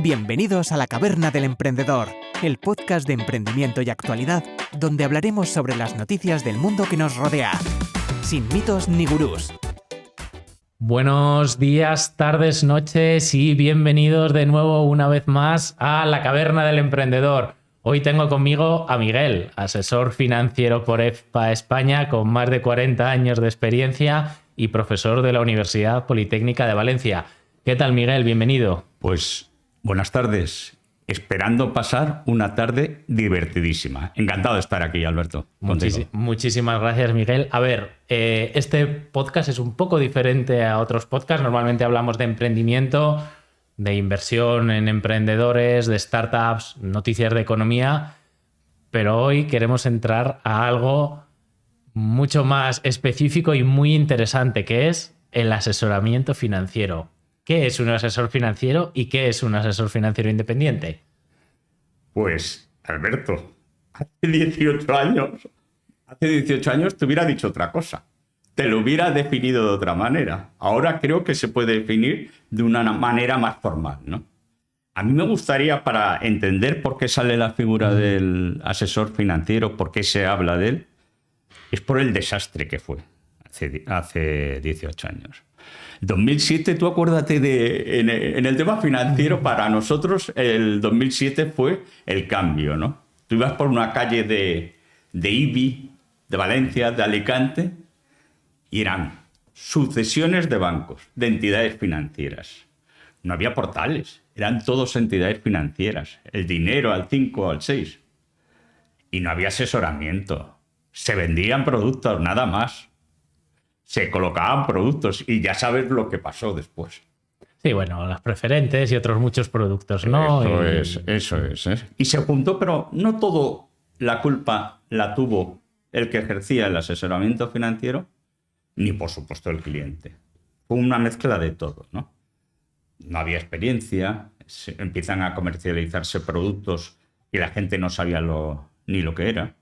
Bienvenidos a La Caverna del Emprendedor, el podcast de emprendimiento y actualidad, donde hablaremos sobre las noticias del mundo que nos rodea, sin mitos ni gurús. Buenos días, tardes, noches y bienvenidos de nuevo una vez más a La Caverna del Emprendedor. Hoy tengo conmigo a Miguel, asesor financiero por EFPA España con más de 40 años de experiencia y profesor de la Universidad Politécnica de Valencia. ¿Qué tal, Miguel? Bienvenido. Pues buenas tardes. Esperando pasar una tarde divertidísima. Encantado de estar aquí, Alberto. Muchísimas gracias, Miguel. A ver, este podcast es un poco diferente a otros podcasts. Normalmente hablamos de emprendimiento, de inversión en emprendedores, de startups, noticias de economía, pero hoy queremos entrar a algo mucho más específico y muy interesante, que es el asesoramiento financiero. ¿Qué es un asesor financiero y qué es un asesor financiero independiente? Pues, Alberto, hace 18 años te hubiera dicho otra cosa. Te lo hubiera definido de otra manera. Ahora creo que se puede definir de una manera más formal, ¿no? A mí me gustaría, para entender por qué sale la figura del asesor financiero, por qué se habla de él, es por el desastre que fue hace 18 años. 2007, tú acuérdate en el tema financiero, para nosotros el 2007 fue el cambio, ¿no? Tú ibas por una calle de Ibi, de Valencia, de Alicante, y eran sucesiones de bancos, de entidades financieras. No había portales, eran todos entidades financieras. El dinero al 5, al 6. Y no había asesoramiento. Se vendían productos, nada más. Se colocaban productos y ya sabes lo que pasó después. Sí, bueno, las preferentes y otros muchos productos, ¿no? Eso es. Y se juntó, pero no todo la culpa la tuvo el que ejercía el asesoramiento financiero, ni por supuesto el cliente. Fue una mezcla de todo, ¿no? No había experiencia, empiezan a comercializarse productos y la gente no sabía ni lo que era.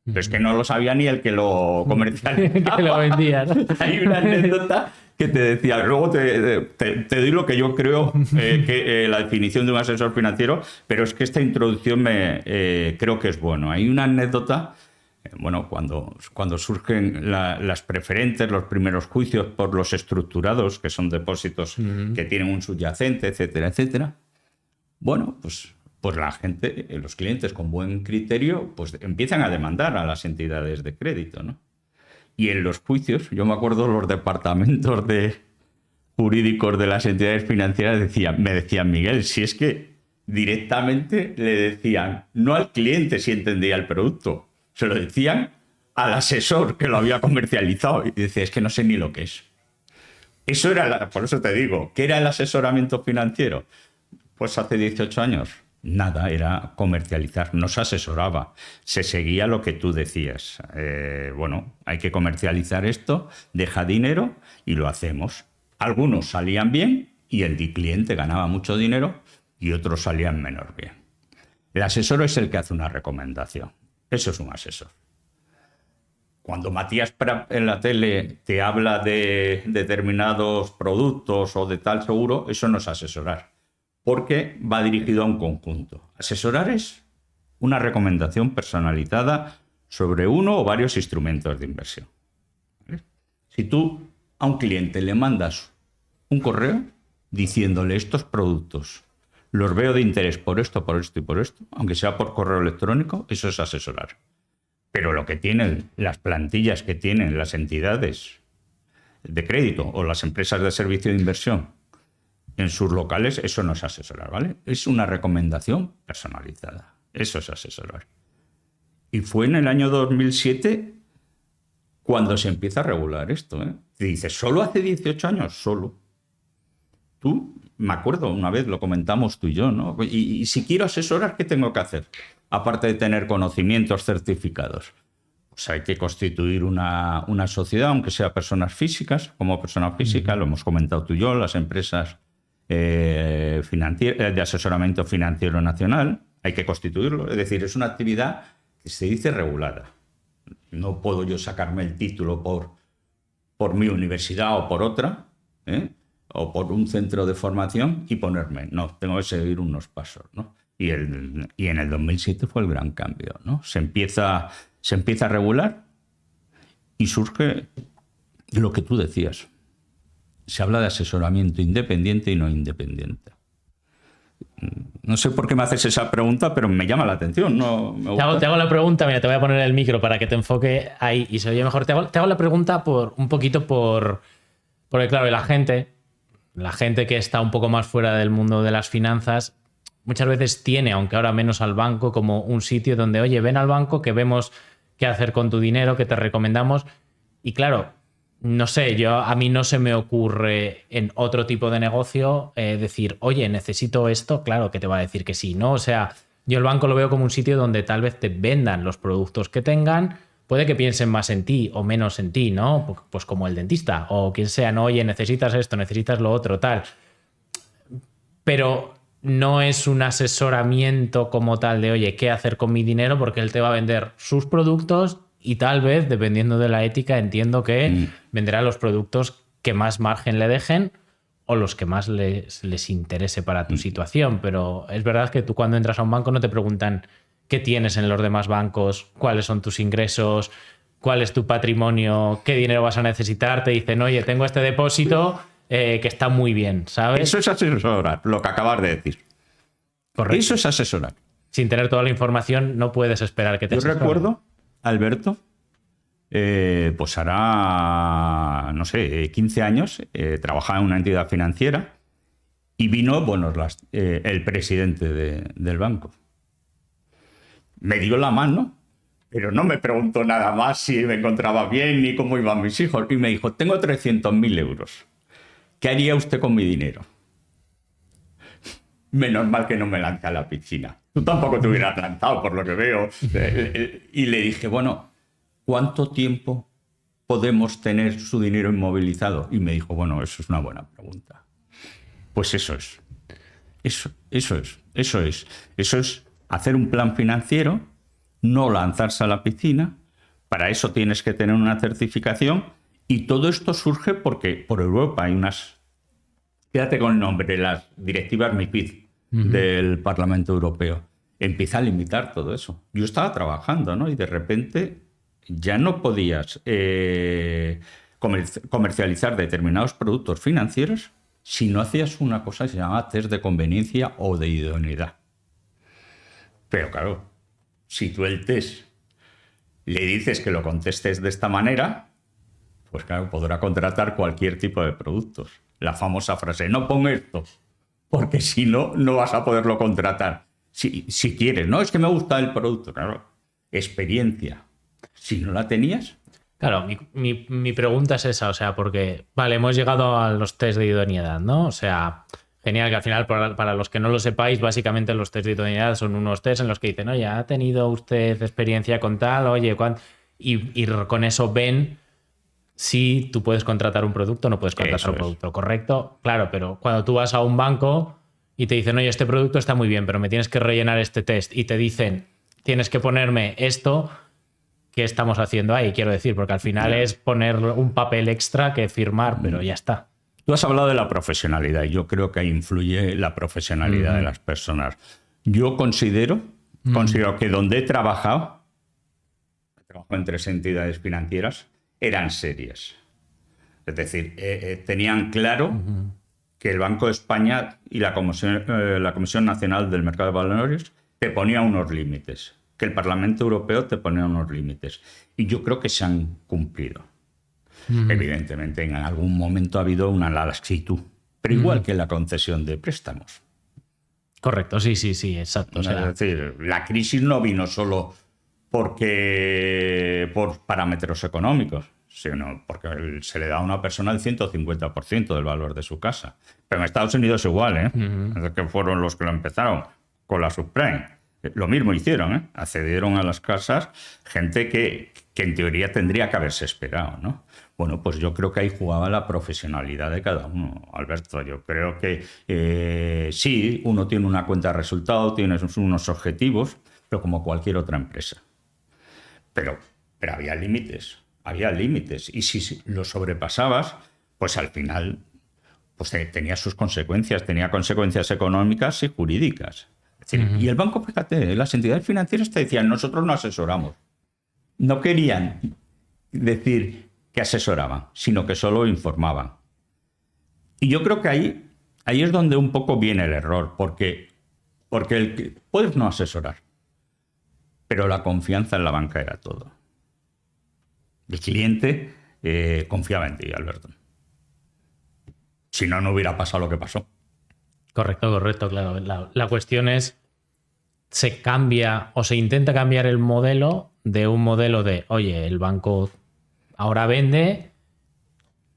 Pero es que no lo sabía ni el que lo comercializaba. Que lo vendía, ¿no? Hay una anécdota que te decía, luego te doy lo que yo creo que la definición de un asesor financiero, pero es que esta introducción creo que es bueno. Hay una anécdota, bueno, cuando surgen las preferentes, los primeros juicios por los estructurados, que son depósitos que tienen un subyacente, etcétera, etcétera. Bueno, pues la gente, los clientes con buen criterio, pues empiezan a demandar a las entidades de crédito, ¿no? Y en los juicios, yo me acuerdo, los departamentos jurídicos de las entidades financieras me decían, Miguel, si es que directamente le decían, no al cliente si entendía el producto, se lo decían al asesor que lo había comercializado. Y decía, es que no sé ni lo que es. Eso era, por eso te digo, ¿qué era el asesoramiento financiero? Pues hace 18 años. Nada, era comercializar, no se asesoraba, se seguía lo que tú decías. Bueno, hay que comercializar esto, deja dinero y lo hacemos. Algunos salían bien y el cliente ganaba mucho dinero y otros salían menos bien. El asesor es el que hace una recomendación. Eso es un asesor. Cuando Matías Prat en la tele te habla de determinados productos o de tal seguro, eso no es asesorar, porque va dirigido a un conjunto. Asesorar es una recomendación personalizada sobre uno o varios instrumentos de inversión. ¿Vale? Si tú a un cliente le mandas un correo diciéndole estos productos los veo de interés por esto y por esto, aunque sea por correo electrónico, eso es asesorar. Pero lo que tienen, las plantillas que tienen las entidades de crédito o las empresas de servicio de inversión en sus locales, eso no es asesorar, ¿vale? Es una recomendación personalizada. Eso es asesorar. Y fue en el año 2007 cuando se empieza a regular esto, ¿eh? Y dices, ¿solo hace 18 años? Solo. Tú, me acuerdo, una vez lo comentamos tú y yo, ¿no? Y si quiero asesorar, ¿qué tengo que hacer? Aparte de tener conocimientos certificados. Pues hay que constituir una sociedad, aunque sea personas físicas, como persona física, lo hemos comentado tú y yo, las empresas de asesoramiento financiero nacional, hay que constituirlo. Es decir, es una actividad que se dice regulada. No puedo yo sacarme el título por mi universidad o por otra, o por un centro de formación y ponerme. No, tengo que seguir unos pasos, ¿no? Y en el 2007 fue el gran cambio, ¿no? Se empieza a regular y surge lo que tú decías. Se habla de asesoramiento independiente y no independiente. No sé por qué me haces esa pregunta, pero me llama la atención. No me gusta. Te hago la pregunta, mira, te voy a poner el micro para que te enfoque ahí y se oye mejor. Te hago la pregunta porque claro, la gente que está un poco más fuera del mundo de las finanzas, muchas veces tiene, aunque ahora menos al banco, como un sitio donde, oye, ven al banco que vemos qué hacer con tu dinero, que te recomendamos. Y claro, no sé, a mí no se me ocurre en otro tipo de negocio decir, oye, necesito esto, claro que te va a decir que sí, ¿no? O sea, yo el banco lo veo como un sitio donde tal vez te vendan los productos que tengan, puede que piensen más en ti o menos en ti, ¿no? Pues como el dentista o quien sea, ¿no? Oye, necesitas esto, necesitas lo otro, tal. Pero no es un asesoramiento como tal de, oye, ¿qué hacer con mi dinero? Porque él te va a vender sus productos y tal vez, dependiendo de la ética, entiendo que venderá los productos que más margen le dejen o los que más les interese para tu situación. Pero es verdad que tú cuando entras a un banco no te preguntan qué tienes en los demás bancos, cuáles son tus ingresos, cuál es tu patrimonio, qué dinero vas a necesitar. Te dicen, oye, tengo este depósito que está muy bien, ¿sabes? Eso es asesorar, lo que acabas de decir. Correcto. Eso es asesorar. Sin tener toda la información no puedes esperar que te asesoren. Yo recuerdo, Alberto, pues hará, no sé, 15 años, trabajaba en una entidad financiera y vino, el presidente del banco. Me dio la mano, pero no me preguntó nada más si me encontraba bien ni cómo iban mis hijos. Y me dijo, tengo 300.000 euros. ¿Qué haría usted con mi dinero? Menos mal que no me lancé a la piscina. Tú tampoco te hubieras lanzado, por lo que veo. Y le dije, bueno, ¿cuánto tiempo podemos tener su dinero inmovilizado? Y me dijo, bueno, eso es una buena pregunta. Pues eso es. Eso es hacer un plan financiero, no lanzarse a la piscina. Para eso tienes que tener una certificación. Y todo esto surge porque por Europa hay unas, quédate con el nombre, las directivas MiFID del Parlamento Europeo. Empieza a limitar todo eso. Yo estaba trabajando, ¿no? Y de repente ya no podías comercializar determinados productos financieros si no hacías una cosa que se llama test de conveniencia o de idoneidad. Pero claro, si tú el test le dices que lo contestes de esta manera, pues claro, podrá contratar cualquier tipo de productos. La famosa frase, no pon esto, porque si no, no vas a poderlo contratar. Si quieres, no, es que me gusta el producto. Claro, experiencia. Si no la tenías... Claro, mi pregunta es esa, o sea, porque, vale, hemos llegado a los test de idoneidad, ¿no? O sea, genial, que al final, para los que no lo sepáis, básicamente los test de idoneidad son unos test en los que dicen, oye, ¿ha tenido usted experiencia con tal? Oye, y con eso ven si tú puedes contratar un producto o no puedes contratar un producto, ¿correcto? Claro, pero cuando tú vas a un banco y te dicen, oye, este producto está muy bien, pero me tienes que rellenar este test, y te dicen, tienes que ponerme esto, ¿qué estamos haciendo ahí? Quiero decir, porque al final es poner un papel extra que firmar, pero ya está. Tú has hablado de la profesionalidad y yo creo que ahí influye la profesionalidad de las personas. Yo considero que donde he trabajado en 3 entidades financieras, eran serias. Es decir, tenían claro que el Banco de España y la Comisión Nacional del Mercado de Valores te ponía unos límites, que el Parlamento Europeo te ponía unos límites. Y yo creo que se han cumplido. Evidentemente, en algún momento ha habido una laxitud, pero igual que en la concesión de préstamos. Correcto, sí, exacto. Es decir, la crisis no vino solo por parámetros económicos, sino porque se le da a una persona el 150% del valor de su casa. Pero en Estados Unidos igual, ¿eh? Que fueron los que lo empezaron con la subprime. Lo mismo hicieron, ¿eh? Accedieron a las casas gente que en teoría tendría que haberse esperado, ¿no? Bueno, pues yo creo que ahí jugaba la profesionalidad de cada uno, Alberto. Yo creo que sí, uno tiene una cuenta de resultados, tiene unos objetivos, pero como cualquier otra empresa. Pero había límites. Y si lo sobrepasabas, pues al final pues tenía sus consecuencias, tenía consecuencias económicas y jurídicas. Es decir, y el banco, fíjate, las entidades financieras te decían, nosotros no asesoramos. No querían decir que asesoraban, sino que solo informaban. Y yo creo que ahí es donde un poco viene el error, porque puedes no asesorar, pero la confianza en la banca era todo. El cliente confiaba en ti, Alberto. Si no, no hubiera pasado lo que pasó. Correcto, claro. La cuestión es, se cambia o se intenta cambiar el modelo de un modelo de, oye, el banco ahora vende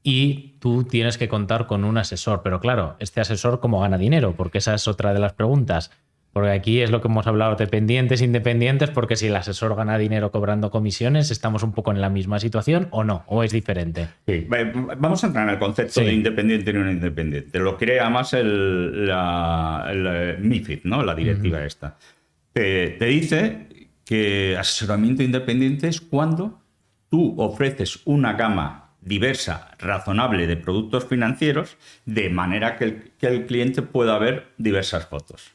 y tú tienes que contar con un asesor. Pero claro, este asesor, ¿cómo gana dinero? Porque esa es otra de las preguntas. Porque aquí es lo que hemos hablado, dependientes, independientes, porque si el asesor gana dinero cobrando comisiones, ¿estamos un poco en la misma situación o no? ¿O es diferente? Sí. Vamos a entrar en el concepto de independiente y no independiente. Lo crea más el MiFID, ¿no? La directiva esta. Te dice que asesoramiento independiente es cuando tú ofreces una gama diversa, razonable de productos financieros, de manera que el cliente pueda ver diversas fotos.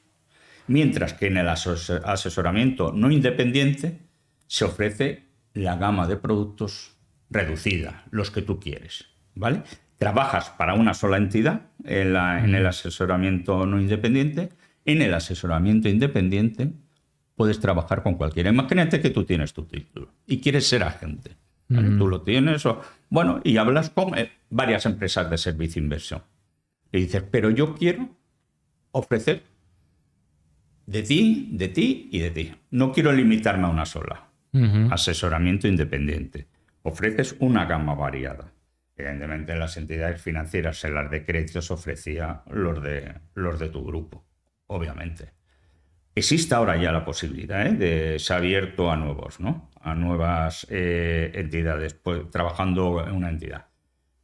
Mientras que en el asesoramiento no independiente se ofrece la gama de productos reducida, los que tú quieres, ¿vale? Trabajas para una sola entidad en el asesoramiento no independiente. En el asesoramiento independiente puedes trabajar con cualquiera. Imagínate que tú tienes tu título y quieres ser agente. ¿Vale? Tú lo tienes, y hablas con varias empresas de servicio de inversión. Y dices, pero yo quiero ofrecer de ti y de ti. No quiero limitarme a una sola. Asesoramiento independiente. Ofreces una gama variada. Evidentemente, las entidades financieras, en las de créditos, ofrecía los de tu grupo, obviamente. Existe ahora ya la posibilidad de ser abierto a nuevos, ¿no? A nuevas entidades, pues, trabajando en una entidad.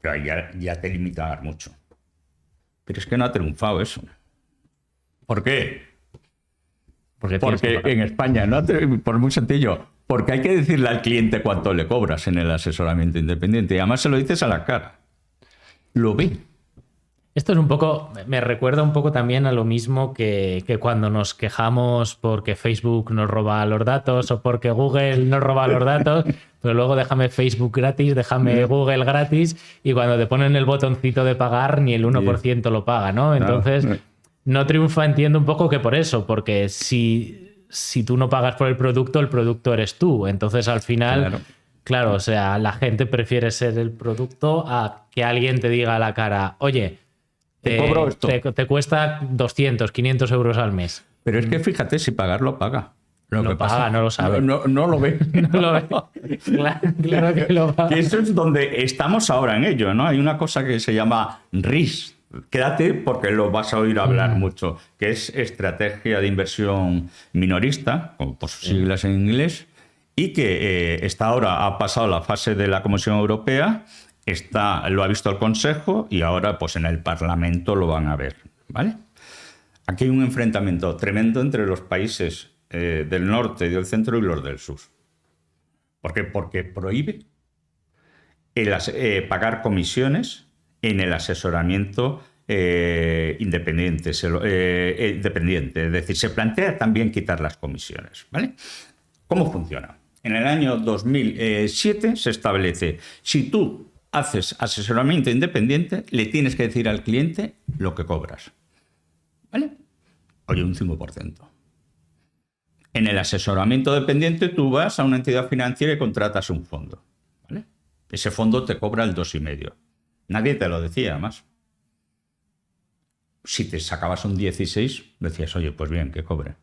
Pero ahí ya te limitas mucho. Pero es que no ha triunfado eso. ¿Por qué? Porque en España, por muy sencillo, porque hay que decirle al cliente cuánto le cobras en el asesoramiento independiente. Y además se lo dices a la cara. Lo ve. Esto es un poco, me recuerda un poco también a lo mismo que cuando nos quejamos porque Facebook nos roba los datos o porque Google nos roba los datos, pero luego déjame Facebook gratis, déjame Google gratis, y cuando te ponen el botoncito de pagar ni el 1% lo paga, ¿no? Entonces, no triunfa, entiendo un poco que por eso, porque si tú no pagas por el producto eres tú. Entonces, al final, claro, o sea, la gente prefiere ser el producto a que alguien te diga a la cara, oye, te cobro esto. Te cuesta 200, 500 euros al mes. Pero es que fíjate, si pagarlo, paga. No lo sabe. No lo ve. No lo ve. Claro que lo paga. Que eso es donde estamos ahora en ello, ¿no? Hay una cosa que se llama RIS. Quédate porque lo vas a oír hablar mucho, que es estrategia de inversión minorista, por sus siglas en inglés, y que ahora ha pasado la fase de la Comisión Europea, lo ha visto el Consejo y ahora pues en el Parlamento lo van a ver, ¿vale? Aquí hay un enfrentamiento tremendo entre los países del norte y del centro y los del sur. ¿Por qué? Porque prohíbe pagar comisiones en el asesoramiento independiente. Es decir, se plantea también quitar las comisiones, ¿vale? ¿Cómo funciona? En el año 2007 se establece, si tú haces asesoramiento independiente, le tienes que decir al cliente lo que cobras, ¿vale? Oye, un 5%. En el asesoramiento dependiente tú vas a una entidad financiera y contratas un fondo, ¿vale? Ese fondo te cobra el 2,5%. Nadie te lo decía, además. Si te sacabas un 16, decías, oye, pues bien, que cobre.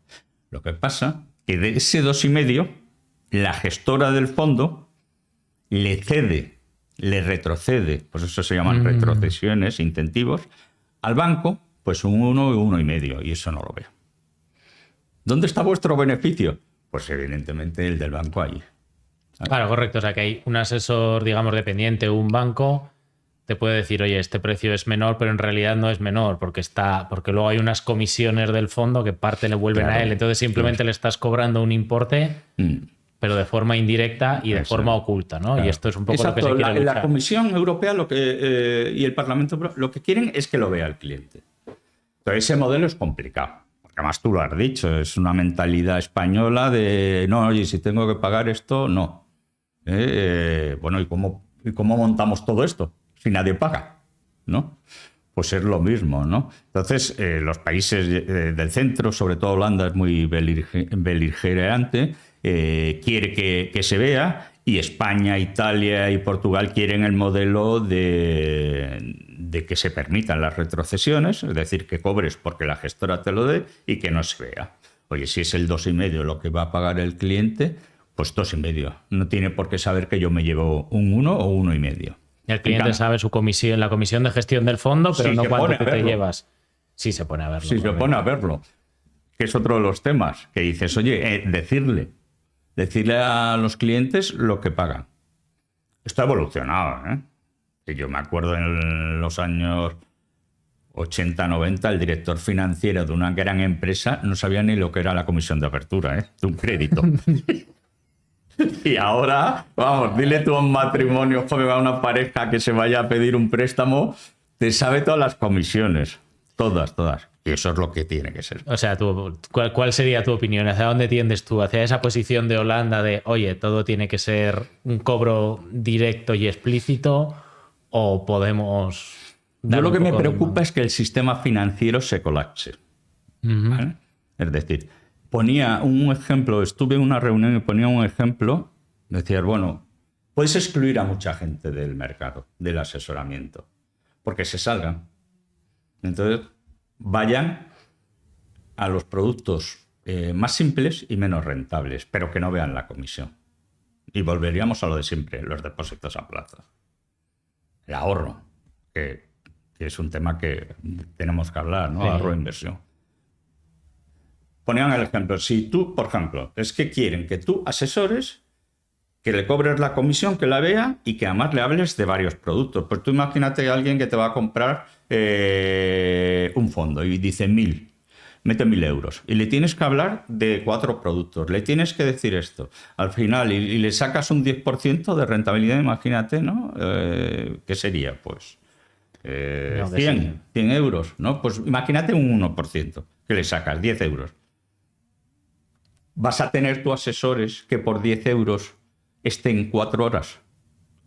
Lo que pasa es que de ese 2,5%, la gestora del fondo le retrocede, pues eso se llaman retrocesiones, incentivos, al banco, pues un 1 y 1,5%, y eso no lo veo. ¿Dónde está vuestro beneficio? Pues evidentemente el del banco allí. Claro, correcto. O sea, que hay un asesor, digamos, dependiente, un banco, te puede decir, oye, este precio es menor, pero en realidad no es menor, porque luego hay unas comisiones del fondo que parte le vuelven a él. Entonces simplemente le estás cobrando un importe pero de forma indirecta y de forma oculta, ¿no? Claro. Y esto es un poco Exacto. lo que se quiere luchar. La Comisión Europea y el Parlamento Europeo lo que quieren es que lo vea el cliente. Entonces ese modelo es complicado. Porque además tú lo has dicho, es una mentalidad española de no, oye, si tengo que pagar esto, no. Bueno, ¿y cómo montamos todo esto? Si nadie paga, ¿no? Pues es lo mismo, ¿no? Entonces, los países del centro, sobre todo Holanda, es muy beligerante, quiere que se vea, y España, Italia y Portugal quieren el modelo de que se permitan las retrocesiones, es decir, que cobres porque la gestora te lo dé y que no se vea. Oye, si es el 2,5 lo que va a pagar el cliente, pues 2,5. No tiene por qué saber que yo me llevo un 1 o 1,5. El cliente sabe su comisión, la comisión de gestión del fondo, pero Sí, no se cuánto pone a te verlo. llevas. Sí, se pone a verlo. Sí, se pone a verlo. Que es otro de los temas. Que dices, oye, decirle a los clientes lo que pagan. Esto ha evolucionado, ¿eh? Que yo me acuerdo en los años 80, 90, el director financiero de una gran empresa no sabía ni lo que era la comisión de apertura, ¿eh? De un crédito. Y ahora, vamos, dile tú a un matrimonio joven, a una pareja que se vaya a pedir un préstamo, te sabe todas las comisiones. Todas. Y eso es lo que tiene que ser. O sea, ¿cuál sería tu opinión? ¿Hacia dónde tiendes tú? ¿Hacia esa posición de Holanda de, oye, todo tiene que ser un cobro directo y explícito? ¿O podemos...? Yo lo que me preocupa es que el sistema financiero se colapse. ¿Vale? Es decir, ponía un ejemplo, estuve en una reunión y ponía un ejemplo, decías, bueno, puedes excluir a mucha gente del mercado, del asesoramiento, porque se salgan. Entonces, vayan a los productos más simples y menos rentables, pero que no vean la comisión. Y volveríamos a lo de siempre, los depósitos a plazo. El ahorro, que es un tema que tenemos que hablar, ¿no? Sí. Ahorro e inversión. Ponían el ejemplo, si tú, por ejemplo, es que quieren que tú asesores, que le cobres la comisión, que la vea y que además le hables de varios productos. Pues tú imagínate a alguien que te va a comprar un fondo y dice 1.000, mete 1.000 euros y le tienes que hablar de 4 productos, le tienes que decir esto. Al final, y le sacas un 10% de rentabilidad, imagínate, ¿no? ¿Qué sería? Pues 100 euros, ¿no? Pues imagínate un 1% que le sacas, 10 euros. Vas a tener tus asesores que por 10 euros estén 4 horas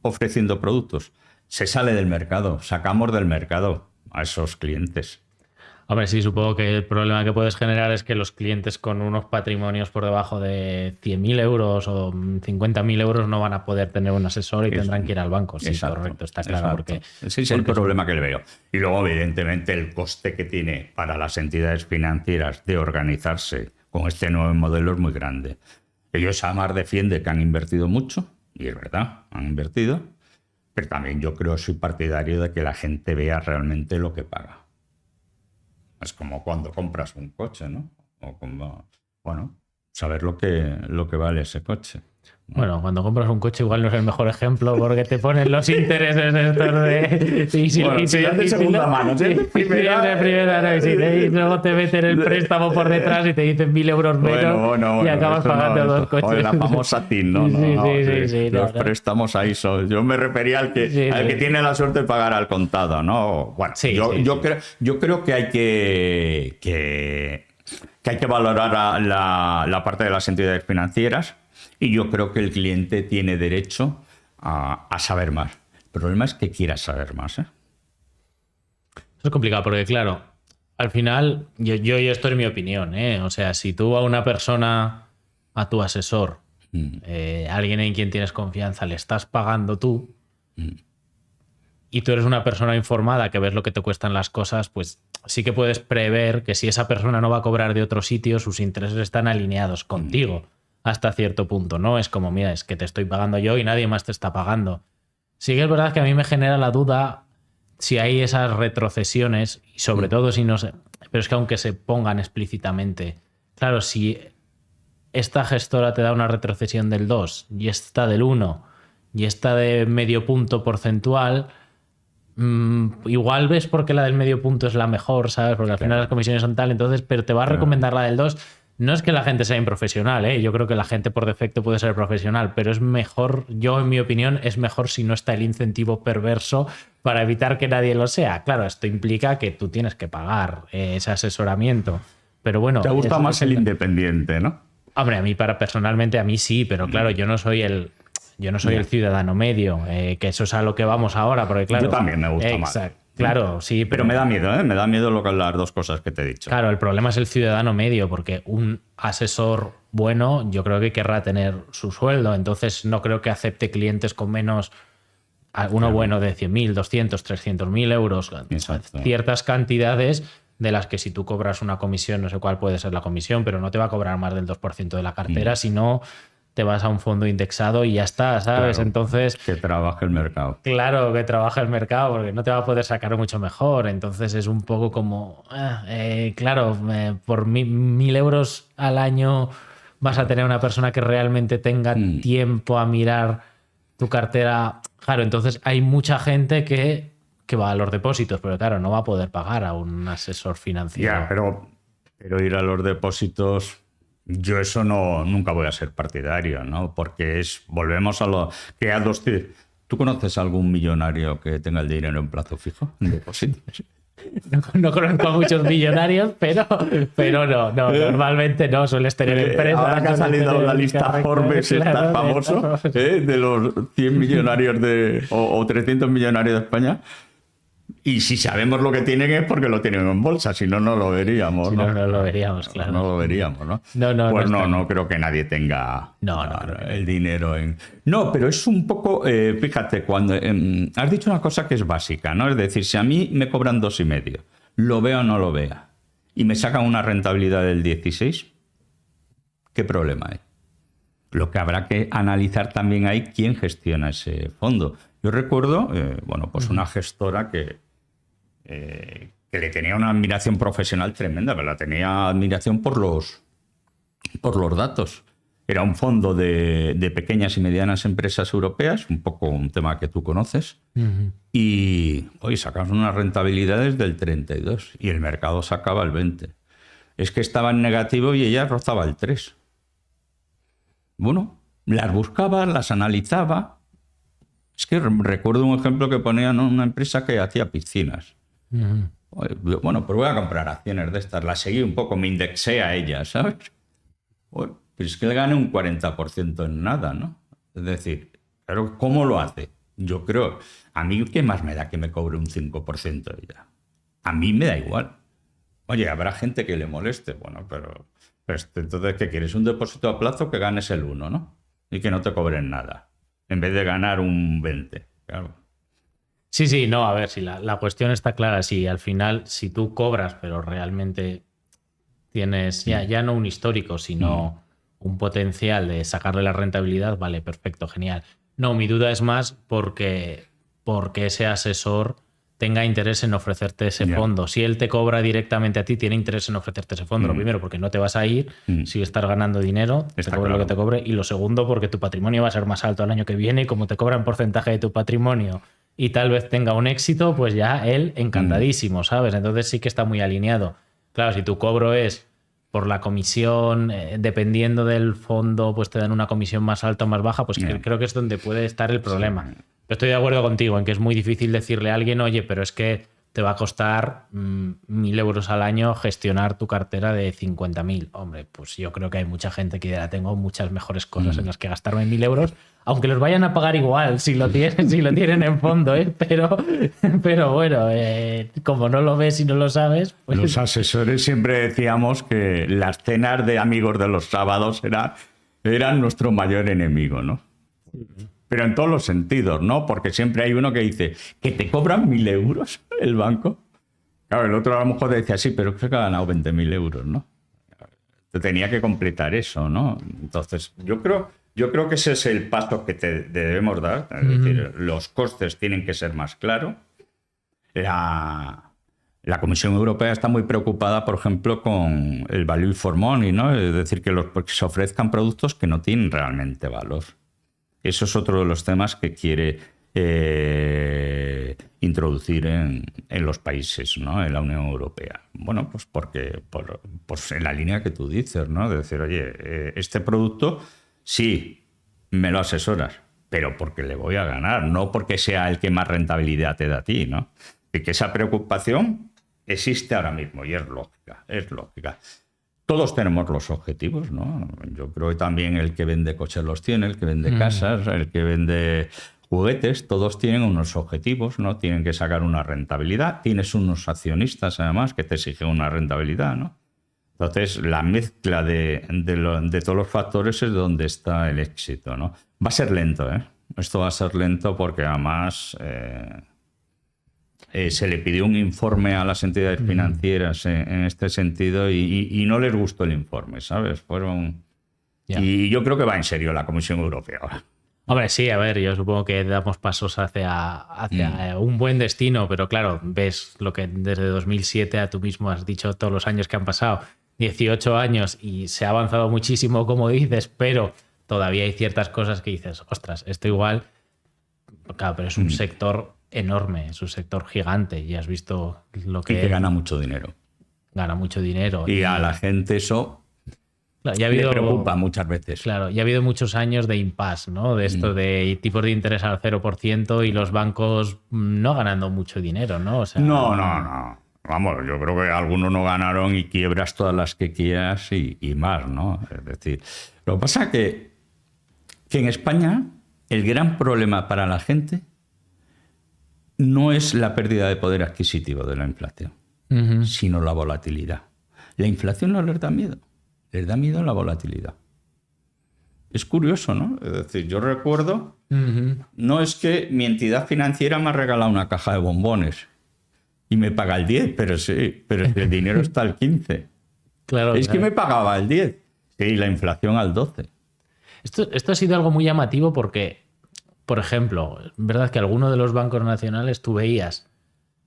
ofreciendo productos. Se sale del mercado, sacamos del mercado a esos clientes. Hombre, sí, supongo que el problema que puedes generar es que los clientes con unos patrimonios por debajo de 100.000 euros o 50.000 euros no van a poder tener un asesor y tendrán que ir al banco. Sí, Exacto, correcto, está claro. exacto. Porque, ese es el problema que le veo. Y luego, evidentemente, el coste que tiene para las entidades financieras de organizarse con este nuevo modelo es muy grande. Ellos además defienden que han invertido mucho, y es verdad, han invertido, pero también yo soy partidario de que la gente vea realmente lo que paga. Es como cuando compras un coche, ¿no? O como, bueno, saber lo que vale ese coche. Bueno, cuando compras un coche igual no es el mejor ejemplo porque te ponen los intereses estos de... Si es de segunda mano, si es de primera... no, y luego te meten el préstamo por detrás y te dicen 1.000 euros menos bueno, y acabas pagando dos coches. O la famosa TIN, ¿no? Sí, los préstamos ahí son... Yo me refería al que tiene la suerte de pagar al contado, ¿no? Bueno, yo creo que hay que hay que valorar la parte de las entidades financieras. Y yo creo que el cliente tiene derecho a saber más. El problema es que quiera saber más, ¿eh? Eso es complicado porque, claro, al final, yo esto es mi opinión, ¿eh? O sea, si tú a una persona, a tu asesor, alguien en quien tienes confianza, le estás pagando tú y tú eres una persona informada que ves lo que te cuestan las cosas, pues sí que puedes prever que si esa persona no va a cobrar de otro sitio, sus intereses están alineados contigo. Hasta cierto punto, ¿no? Es como, mira, es que te estoy pagando yo y nadie más te está pagando. Sí que es verdad que a mí me genera la duda si hay esas retrocesiones y sobre todo si no se... Pero es que aunque se pongan explícitamente, claro, si esta gestora te da una retrocesión del 2 y esta del 1 y esta de medio punto porcentual, igual ves porque la del medio punto es la mejor, ¿sabes? Porque al final las comisiones son tal, entonces, pero te va a recomendar la del 2... No es que la gente sea improfesional, ¿eh? Yo creo que la gente por defecto puede ser profesional, pero es mejor, yo en mi opinión, es mejor si no está el incentivo perverso para evitar que nadie lo sea. Claro, esto implica que tú tienes que pagar ese asesoramiento. Pero bueno. Te gusta más el independiente, ¿no? Hombre, a mí personalmente a mí sí, pero claro, yo no soy el ciudadano medio, que eso es a lo que vamos ahora, porque claro. Yo también me gusta más. Claro, sí. Pero me da miedo, ¿eh? Me da miedo las dos cosas que te he dicho. Claro, el problema es el ciudadano medio, porque un asesor bueno yo creo que querrá tener su sueldo, entonces no creo que acepte clientes con menos, alguno bueno de 100.000, 200, 300.000 euros, Exacto. Ciertas cantidades de las que si tú cobras una comisión, no sé cuál puede ser la comisión, pero no te va a cobrar más del 2% de la cartera, sino te vas a un fondo indexado y ya está, ¿sabes? Claro, entonces, que trabaje el mercado. Claro, que trabaja el mercado, porque no te va a poder sacar mucho mejor. Entonces es un poco como, por 1.000 euros al año vas a tener una persona que realmente tenga tiempo a mirar tu cartera. Claro, entonces hay mucha gente que va a los depósitos, pero claro, no va a poder pagar a un asesor financiero. Ya, pero ir a los depósitos... Yo eso nunca voy a ser partidario, ¿no? Porque volvemos a lo que a dos... ¿Tú conoces algún millonario que tenga el dinero en plazo fijo, en depósitos? No conozco a muchos millonarios, pero no, normalmente no, sueles tener empresas. Ahora que ha salido la lista Forbes, está famoso, de los 100 millonarios o 300 millonarios de España. Y si sabemos lo que tienen es porque lo tienen en bolsa, si no, no lo veríamos. Si no, no lo veríamos, claro. No lo veríamos, ¿no? Pues no creo que nadie tenga el dinero en... No, pero es un poco... fíjate, cuando has dicho una cosa que es básica, ¿no? Es decir, si a mí me cobran 2,5, lo vea o no lo vea, y me sacan una rentabilidad del 16, ¿qué problema hay? Lo que habrá que analizar también hay quién gestiona ese fondo. Yo recuerdo, una gestora que le tenía una admiración profesional tremenda, pero la tenía admiración por los datos. Era un fondo de pequeñas y medianas empresas europeas, un poco un tema que tú conoces, y hoy sacaban unas rentabilidades del 32 y el mercado sacaba el 20. Es que estaba en negativo y ella rozaba el 3. Bueno, las buscaba, las analizaba. Es que recuerdo un ejemplo que ponían una empresa que hacía piscinas. Bueno, pues voy a comprar acciones de estas. Las seguí un poco, me indexé a ellas, ¿sabes? Bueno, pues es que le gané un 40% en nada, ¿no? Es decir, pero ¿cómo lo hace? Yo creo, a mí ¿qué más me da que me cobre un 5% ella? A mí me da igual. Oye, habrá gente que le moleste, bueno, pero entonces, ¿qué quieres? Un depósito a plazo que ganes el 1, ¿no? Y que no te cobren nada, en vez de ganar un 20, claro. Sí, no, a ver, si la cuestión está clara, si al final, si tú cobras, pero realmente tienes ya no un histórico, sino un potencial de sacarle la rentabilidad, vale, perfecto, genial. No, mi duda es más porque ese asesor tenga interés en ofrecerte ese fondo. Si él te cobra directamente a ti, tiene interés en ofrecerte ese fondo. Lo primero, porque no te vas a ir si estás ganando dinero, te cobre lo que te cobre. Y lo segundo, porque tu patrimonio va a ser más alto el año que viene y como te cobran porcentaje de tu patrimonio y tal vez tenga un éxito, pues ya él encantadísimo, ¿sabes? Entonces sí que está muy alineado. Claro, si tu cobro es por la comisión, dependiendo del fondo, pues te dan una comisión más alta o más baja, pues creo que es donde puede estar el problema. Sí. Pero estoy de acuerdo contigo en que es muy difícil decirle a alguien, oye, pero es que te va a costar 1.000 euros al año gestionar tu cartera de 50.000. Hombre, pues yo creo que hay mucha gente que ya tengo muchas mejores cosas en las que gastarme 1.000 euros, aunque los vayan a pagar igual si lo tienen en fondo, ¿eh? Pero bueno, como no lo ves y no lo sabes... Pues... Los asesores siempre decíamos que las cenas de amigos de los sábados eran nuestro mayor enemigo, ¿no? Pero en todos los sentidos, ¿no? Porque siempre hay uno que dice que te cobran 1.000 euros el banco. Claro, el otro a lo mejor decía, sí, pero creo que ha ganado 20.000 euros, ¿no? Te tenía que completar eso, ¿no? Entonces, yo creo que ese es el paso que te debemos dar. Es decir, los costes tienen que ser más claros. La Comisión Europea está muy preocupada, por ejemplo, con el value for money, ¿no? Es decir, que se ofrezcan productos que no tienen realmente valor. Eso es otro de los temas que quiere introducir en los países, ¿no? En la Unión Europea. Bueno, pues porque pues en la línea que tú dices, ¿no? De decir, oye, este producto sí me lo asesoras, pero porque le voy a ganar, no porque sea el que más rentabilidad te da a ti, ¿no? Y que esa preocupación existe ahora mismo y es lógica, es lógica. Todos tenemos los objetivos, ¿no? Yo creo que también el que vende coches los tiene, el que vende casas, el que vende juguetes, todos tienen unos objetivos, ¿no? Tienen que sacar una rentabilidad. Tienes unos accionistas, además, que te exigen una rentabilidad, ¿no? Entonces, la mezcla de todos los factores es donde está el éxito, ¿no? Va a ser lento, ¿eh? Esto va a ser lento porque, además, se le pidió un informe a las entidades financieras en este sentido y no les gustó el informe, ¿sabes? Y yo creo que va en serio la Comisión Europea ahora. Hombre, sí, a ver, yo supongo que damos pasos hacia un buen destino, pero claro, ves lo que desde 2007 a tú mismo has dicho todos los años que han pasado, 18 años, y se ha avanzado muchísimo, como dices, pero todavía hay ciertas cosas que dices, ostras, esto igual, claro, pero es un sector enorme, es un sector gigante, y has visto lo que... Y que gana mucho dinero. Gana mucho dinero. Y a la gente eso... Claro, le preocupa muchas veces. Claro, ya ha habido muchos años de impasse, ¿no? De esto de tipos de interés al 0% y los bancos no ganando mucho dinero, ¿no? O sea, no. Vamos, yo creo que algunos no ganaron y quiebras todas las que quieras y más, ¿no? Es decir, lo que pasa es que en España el gran problema para la gente no es la pérdida de poder adquisitivo de la inflación, sino la volatilidad. La inflación no les da miedo. Les da miedo la volatilidad. Es curioso, ¿no? Es decir, yo recuerdo, no es que mi entidad financiera me ha regalado una caja de bombones y me paga el 10, pero sí, pero es que el dinero está al 15. Claro, que me pagaba el 10 y la inflación al 12. Esto ha sido algo muy llamativo porque, por ejemplo, es verdad que algunos de los bancos nacionales tú veías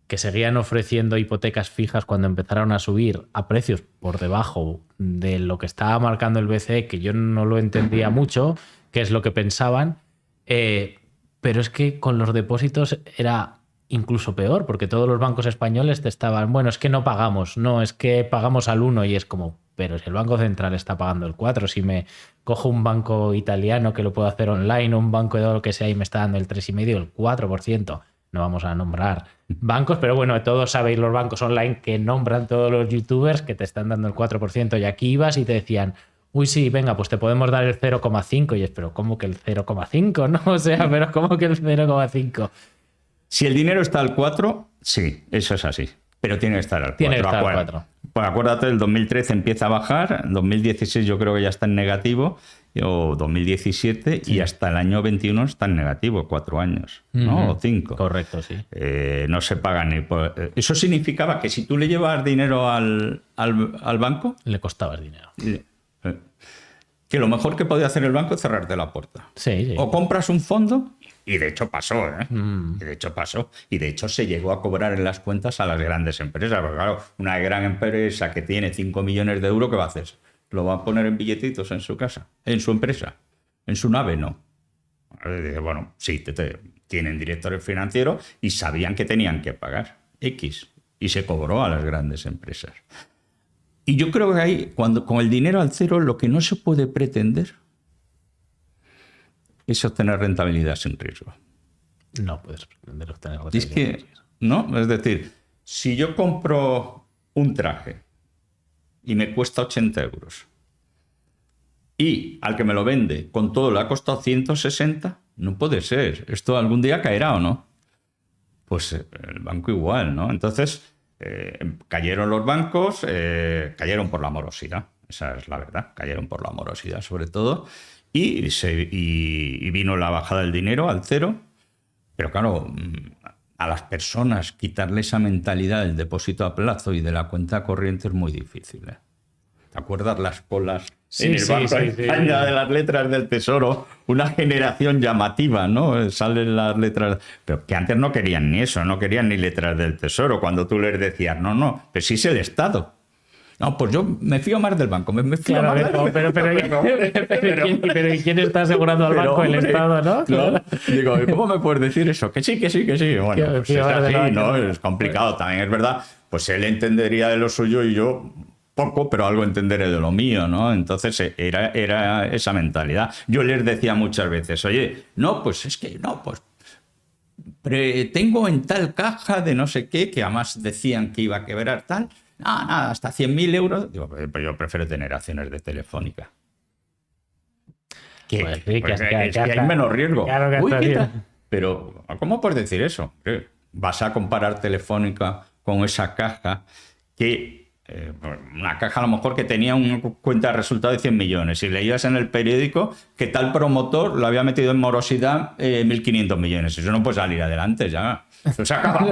que seguían ofreciendo hipotecas fijas cuando empezaron a subir a precios por debajo de lo que estaba marcando el BCE, que yo no lo entendía mucho, qué es lo que pensaban, pero es que con los depósitos era incluso peor, porque todos los bancos españoles te estaban, bueno, es que no pagamos, no, es que pagamos al 1 y es como, pero si el Banco Central está pagando el 4, si me cojo un banco italiano que lo puedo hacer online o un banco de lo que sea y me está dando el 3,5, el 4%, no vamos a nombrar bancos, pero bueno, todos sabéis los bancos online que nombran todos los youtubers que te están dando el 4% y aquí ibas y te decían, uy, sí, venga, pues te podemos dar el 0,5 y es, pero ¿cómo que el 0,5? ¿No? O sea, pero ¿cómo que el 0,5? Si el dinero está al 4, sí, eso es así, pero tiene que estar al 4. Tiene que estar al 4. Pues acuérdate, el 2013 empieza a bajar, en 2016 yo creo que ya está en negativo, o 2017, sí. Y hasta el año 21 está en negativo, 4 años, ¿no? O 5. Correcto, sí. No se paga ni por... Eso significaba que si tú le llevabas dinero al banco... Le costabas dinero. Que lo mejor que podía hacer el banco es cerrarte la puerta. Sí. O compras un fondo... Y de hecho pasó, ¿eh? Y de hecho pasó. Y de hecho se llegó a cobrar en las cuentas a las grandes empresas. Porque claro, una gran empresa que tiene 5 millones de euros, ¿qué va a hacer? ¿Lo va a poner en billetitos en su casa? ¿En su empresa? ¿En su nave? No. Bueno, sí, tienen directores financieros y sabían que tenían que pagar X. Y se cobró a las grandes empresas. Y yo creo que ahí, con el dinero al cero, lo que no se puede pretender es obtener rentabilidad sin riesgo. No puedes pretender obtener rentabilidad sin riesgo. ¿No? Es decir, si yo compro un traje y me cuesta 80 euros y al que me lo vende con todo le ha costado 160, no puede ser. ¿Esto algún día caerá o no? Pues el banco igual, ¿no? Entonces, cayeron los bancos, cayeron por la morosidad. Esa es la verdad. Cayeron por la morosidad, sobre todo. Y vino la bajada del dinero al cero, pero claro, a las personas quitarle esa mentalidad del depósito a plazo y de la cuenta corriente es muy difícil, ¿eh? ¿Te acuerdas las colas en el Banco de España de las letras del Tesoro? Una generación llamativa, ¿no? Salen las letras... Pero que antes no querían ni eso, no querían ni letras del Tesoro. Cuando tú les decías, no, pero sí es el Estado. No, pues yo me fío más del banco. Me fío Claro, más del pero ¿y quién está asegurando al banco? El Estado, ¿no? No, digo, ¿cómo me puedes decir eso? Que sí. Bueno, pues es así, ¿no? Es complicado. También es verdad, pues él entendería de lo suyo y yo poco, pero algo entenderé de lo mío, ¿no? Entonces era esa mentalidad. Yo les decía muchas veces, oye, no, pues es que no, pues tengo en tal caja de no sé qué, que además decían que iba a quebrar tal, nada, hasta 100.000 euros. Digo, pues yo prefiero tener acciones de Telefónica. Pues sí, Pues es que hay menos riesgo. Claro que Uy, está ¿qué bien. tal? Pero, ¿cómo puedes decir eso? Vas a comparar Telefónica con esa caja que... una caja a lo mejor que tenía una cuenta de resultado de 100 millones y leías en el periódico que tal promotor lo había metido en morosidad 1.500 millones. Eso no puede salir adelante ya. Eso se acaba.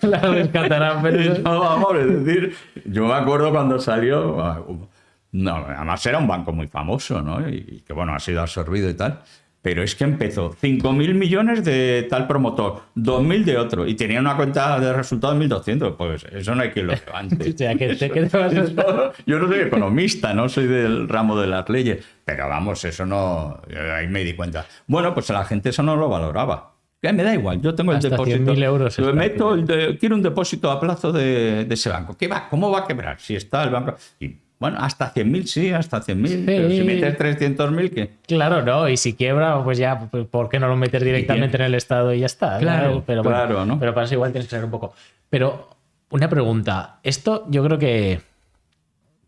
La rescatarán, pero... No, vamos, es decir, yo me acuerdo cuando salió, no, además era un banco muy famoso, ¿no? Y que bueno, ha sido absorbido y tal. Pero es que empezó 5.000 millones de tal promotor, 2.000 de otro, y tenía una cuenta de resultados de 1.200. Pues eso no hay quien lo levante. O sea, ¿qué te vas a... Yo no soy economista, no soy del ramo de las leyes, pero vamos, eso no... Ahí me di cuenta. Bueno, pues la gente eso no lo valoraba. Que me da igual, yo tengo el Hasta depósito. 100.000 euros Lo está meto, quiero un depósito a plazo de ese banco. ¿Qué va? ¿Cómo va a quebrar? Si está el banco... Y, bueno, hasta 100.000, sí, hasta 100.000. Sí. Pero si metes 300.000, ¿qué? Claro, no, y si quiebra, pues ya, ¿por qué no lo metes directamente en el Estado y ya está? Claro, pero bueno, claro, ¿no? Pero para eso igual tienes que saber un poco. Pero una pregunta, esto yo creo que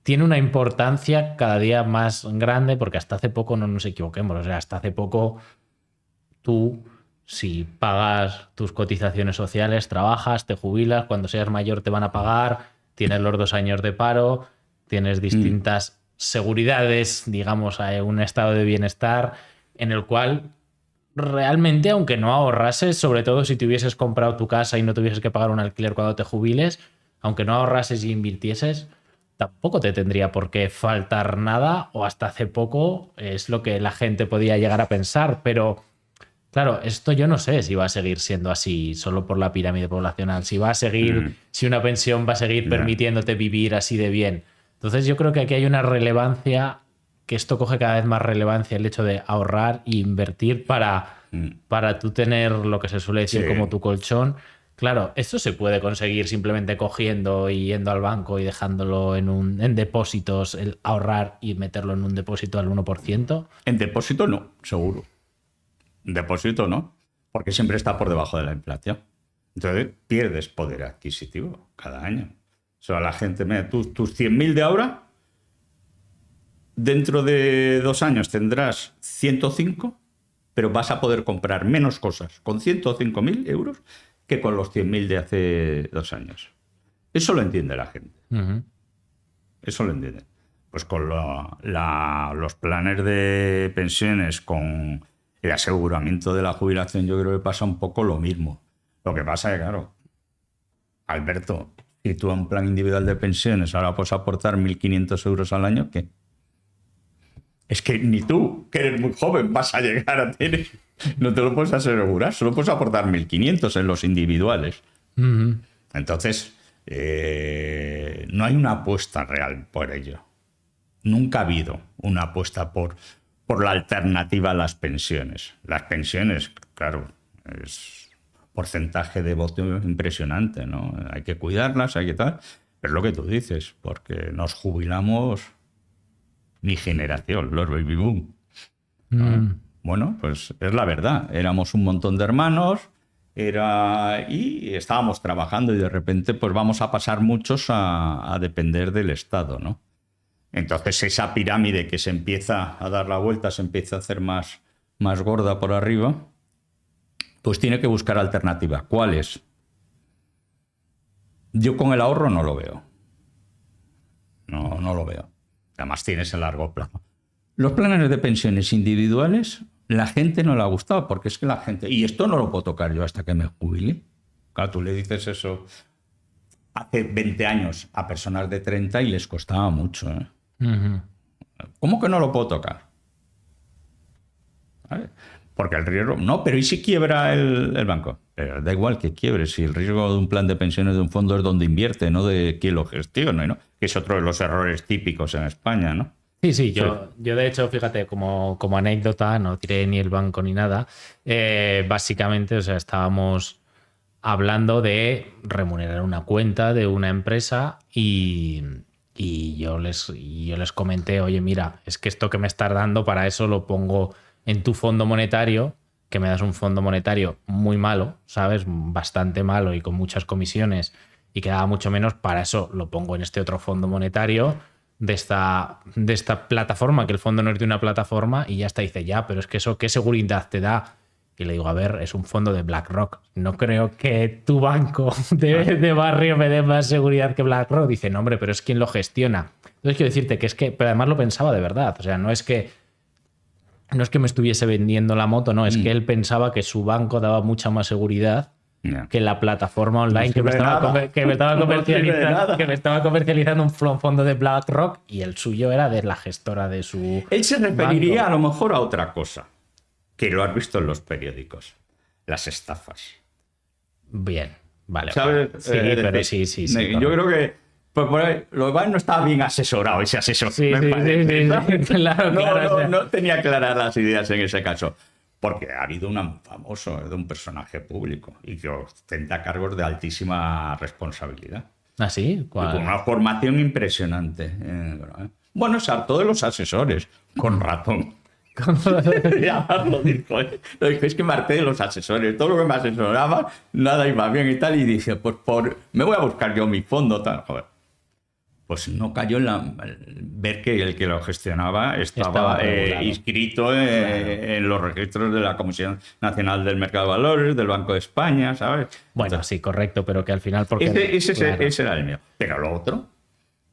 tiene una importancia cada día más grande porque hasta hace poco, no nos equivoquemos, o sea, hasta hace poco tú, si pagas tus cotizaciones sociales, trabajas, te jubilas, cuando seas mayor te van a pagar, tienes los 2 años de paro, tienes distintas seguridades, digamos, a un estado de bienestar en el cual realmente, aunque no ahorrases, sobre todo si te hubieses comprado tu casa y no tuvieses que pagar un alquiler cuando te jubiles, aunque no ahorrases y invirtieses, tampoco te tendría por qué faltar nada, o hasta hace poco es lo que la gente podía llegar a pensar, pero claro, esto yo no sé si va a seguir siendo así solo por la pirámide poblacional, si va a seguir, si una pensión va a seguir permitiéndote vivir así de bien. Entonces yo creo que aquí hay una relevancia, que esto coge cada vez más relevancia, el hecho de ahorrar e invertir para tú tener lo que se suele decir como tu colchón. Claro, esto se puede conseguir simplemente cogiendo y yendo al banco y dejándolo en depósitos, el ahorrar y meterlo en un depósito al 1%. En depósito no, seguro. En depósito no, porque siempre está por debajo de la inflación. Entonces pierdes poder adquisitivo cada año. O sea, la gente, mira, tus 100.000 de ahora, dentro de 2 años tendrás 105, pero vas a poder comprar menos cosas con 105.000 euros que con los 100.000 de hace 2 años. Eso lo entiende la gente. Eso lo entiende. Pues con los planes de pensiones, con el aseguramiento de la jubilación, yo creo que pasa un poco lo mismo. Lo que pasa es que, claro, Alberto, si tú a un plan individual de pensiones ahora puedes aportar 1.500 euros al año, ¿qué? Es que ni tú, que eres muy joven, vas a llegar a tener... No te lo puedes asegurar, solo puedes aportar 1.500 en los individuales. Entonces, no hay una apuesta real por ello. Nunca ha habido una apuesta por la alternativa a las pensiones. Las pensiones, claro, es porcentaje de voto impresionante, ¿no? Hay que cuidarlas, hay que tal. Pero es lo que tú dices, porque nos jubilamos mi generación, los baby boom. Bueno, pues es la verdad. Éramos un montón de hermanos y estábamos trabajando y de repente pues vamos a pasar muchos a depender del Estado, ¿no? Entonces esa pirámide que se empieza a dar la vuelta, se empieza a hacer más gorda por arriba, pues tiene que buscar alternativa. ¿Cuál es? Yo con el ahorro no lo veo. No lo veo. Además tienes el largo plazo. Los planes de pensiones individuales, la gente no le ha gustado, porque es que la gente... Y esto no lo puedo tocar yo hasta que me jubile. Claro, tú le dices eso hace 20 años a personas de 30 y les costaba mucho, ¿eh? ¿Cómo que no lo puedo tocar? ¿Vale? Porque el riesgo... No, pero ¿y si quiebra el banco? Pero da igual que quiebre, si el riesgo de un plan de pensiones de un fondo es donde invierte, no de quién lo gestione, ¿no? Que es otro de los errores típicos en España, ¿no? Sí, yo de hecho, fíjate, como anécdota, no tiré ni el banco ni nada, básicamente, o sea, estábamos hablando de remunerar una cuenta de una empresa y yo les comenté, oye, mira, es que esto que me estás dando, para eso lo pongo en tu fondo monetario, que me das un fondo monetario muy malo, ¿sabes? Bastante malo y con muchas comisiones y que daba mucho menos, para eso lo pongo en este otro fondo monetario de esta plataforma, que el fondo no es de una plataforma, y ya está, dice, ya, pero es que eso, ¿qué seguridad te da? Y le digo, a ver, es un fondo de BlackRock. No creo que tu banco de barrio me dé más seguridad que BlackRock. Dice, no, hombre, pero es quien lo gestiona. Entonces quiero decirte que es que, pero además lo pensaba de verdad. O sea, no es que me estuviese vendiendo la moto, no, es que él pensaba que su banco daba mucha más seguridad que la plataforma online que me estaba comercializando un fondo de BlackRock, y el suyo era de la gestora de su Él se referiría banco. a lo mejor a otra cosa, que lo has visto en los periódicos, las estafas. Bien, vale. ¿Sabes? Sí, pero sí. Yo creo que pues por ahí, lo igual no estaba bien asesorado ese asesor. Sí, me parece, ¿sabes? claro, o sea. No tenía claras las ideas en ese caso. Porque ha habido un famoso de un personaje público y que ostenta cargos de altísima responsabilidad. ¿Ah, sí? ¿Cuál? Y con una formación impresionante. Bueno, se hartó de los asesores, con razón. Ya lo dijo, ¿eh? Lo dijo, es que me harté de los asesores. Todo lo que me asesoraban, nada iba bien y tal. Y dije, pues me voy a buscar yo mi fondo. Tal. Joder. Pues no cayó en ver que el que lo gestionaba estaba inscrito en los registros de la Comisión Nacional del Mercado de Valores, del Banco de España, ¿sabes? Bueno, Entonces, sí, correcto, pero que al final... ese era el mío. Pero lo otro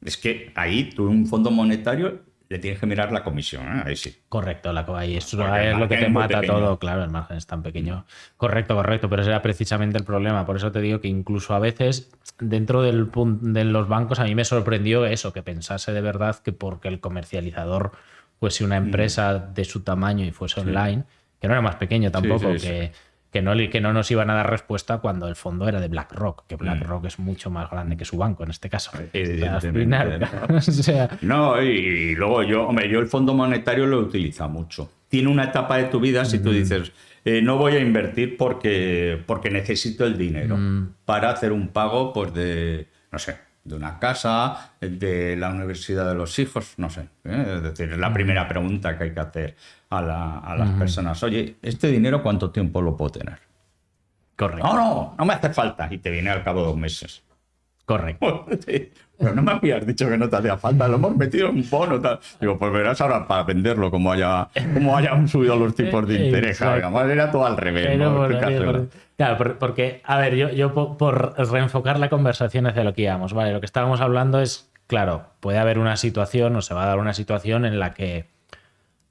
es que ahí tú un fondo monetario le tienes que mirar la comisión, ¿eh? Ahí sí. Correcto, ahí eso Porque es lo que te mata pequeño. todo, claro, el margen es tan pequeño. Correcto, pero ese era precisamente el problema. Por eso te digo que incluso a veces dentro de los bancos a mí me sorprendió eso, que pensase de verdad que porque el comercializador fuese una empresa de su tamaño y fuese online, que no era más pequeño tampoco, Sí. que no nos iban a dar respuesta cuando el fondo era de BlackRock, que BlackRock es mucho más grande que su banco en este caso. Evidentemente, Al final, o sea, No, y luego yo el Fondo Monetario lo utilizo mucho. Tiene una etapa de tu vida si tú dices, no voy a invertir porque necesito el dinero para hacer un pago pues de, no sé, de una casa, de la universidad de los hijos, no sé. Es decir, es la primera pregunta que hay que hacer a las personas. Oye, ¿este dinero cuánto tiempo lo puedo tener? correcto. No me hace falta. Y te viene al cabo de 2 meses. Correcto. Sí, pero no me habías dicho que no te hacía falta, lo hemos metido en un bono. Tal. Digo, pues verás ahora para venderlo, como hayan subido los tipos de interés. Además, era todo al revés. Pero ¿no? claro, porque, a ver, yo por reenfocar la conversación hacia lo que íbamos, ¿vale? Lo que estábamos hablando es, claro, puede haber una situación o se va a dar una situación en la que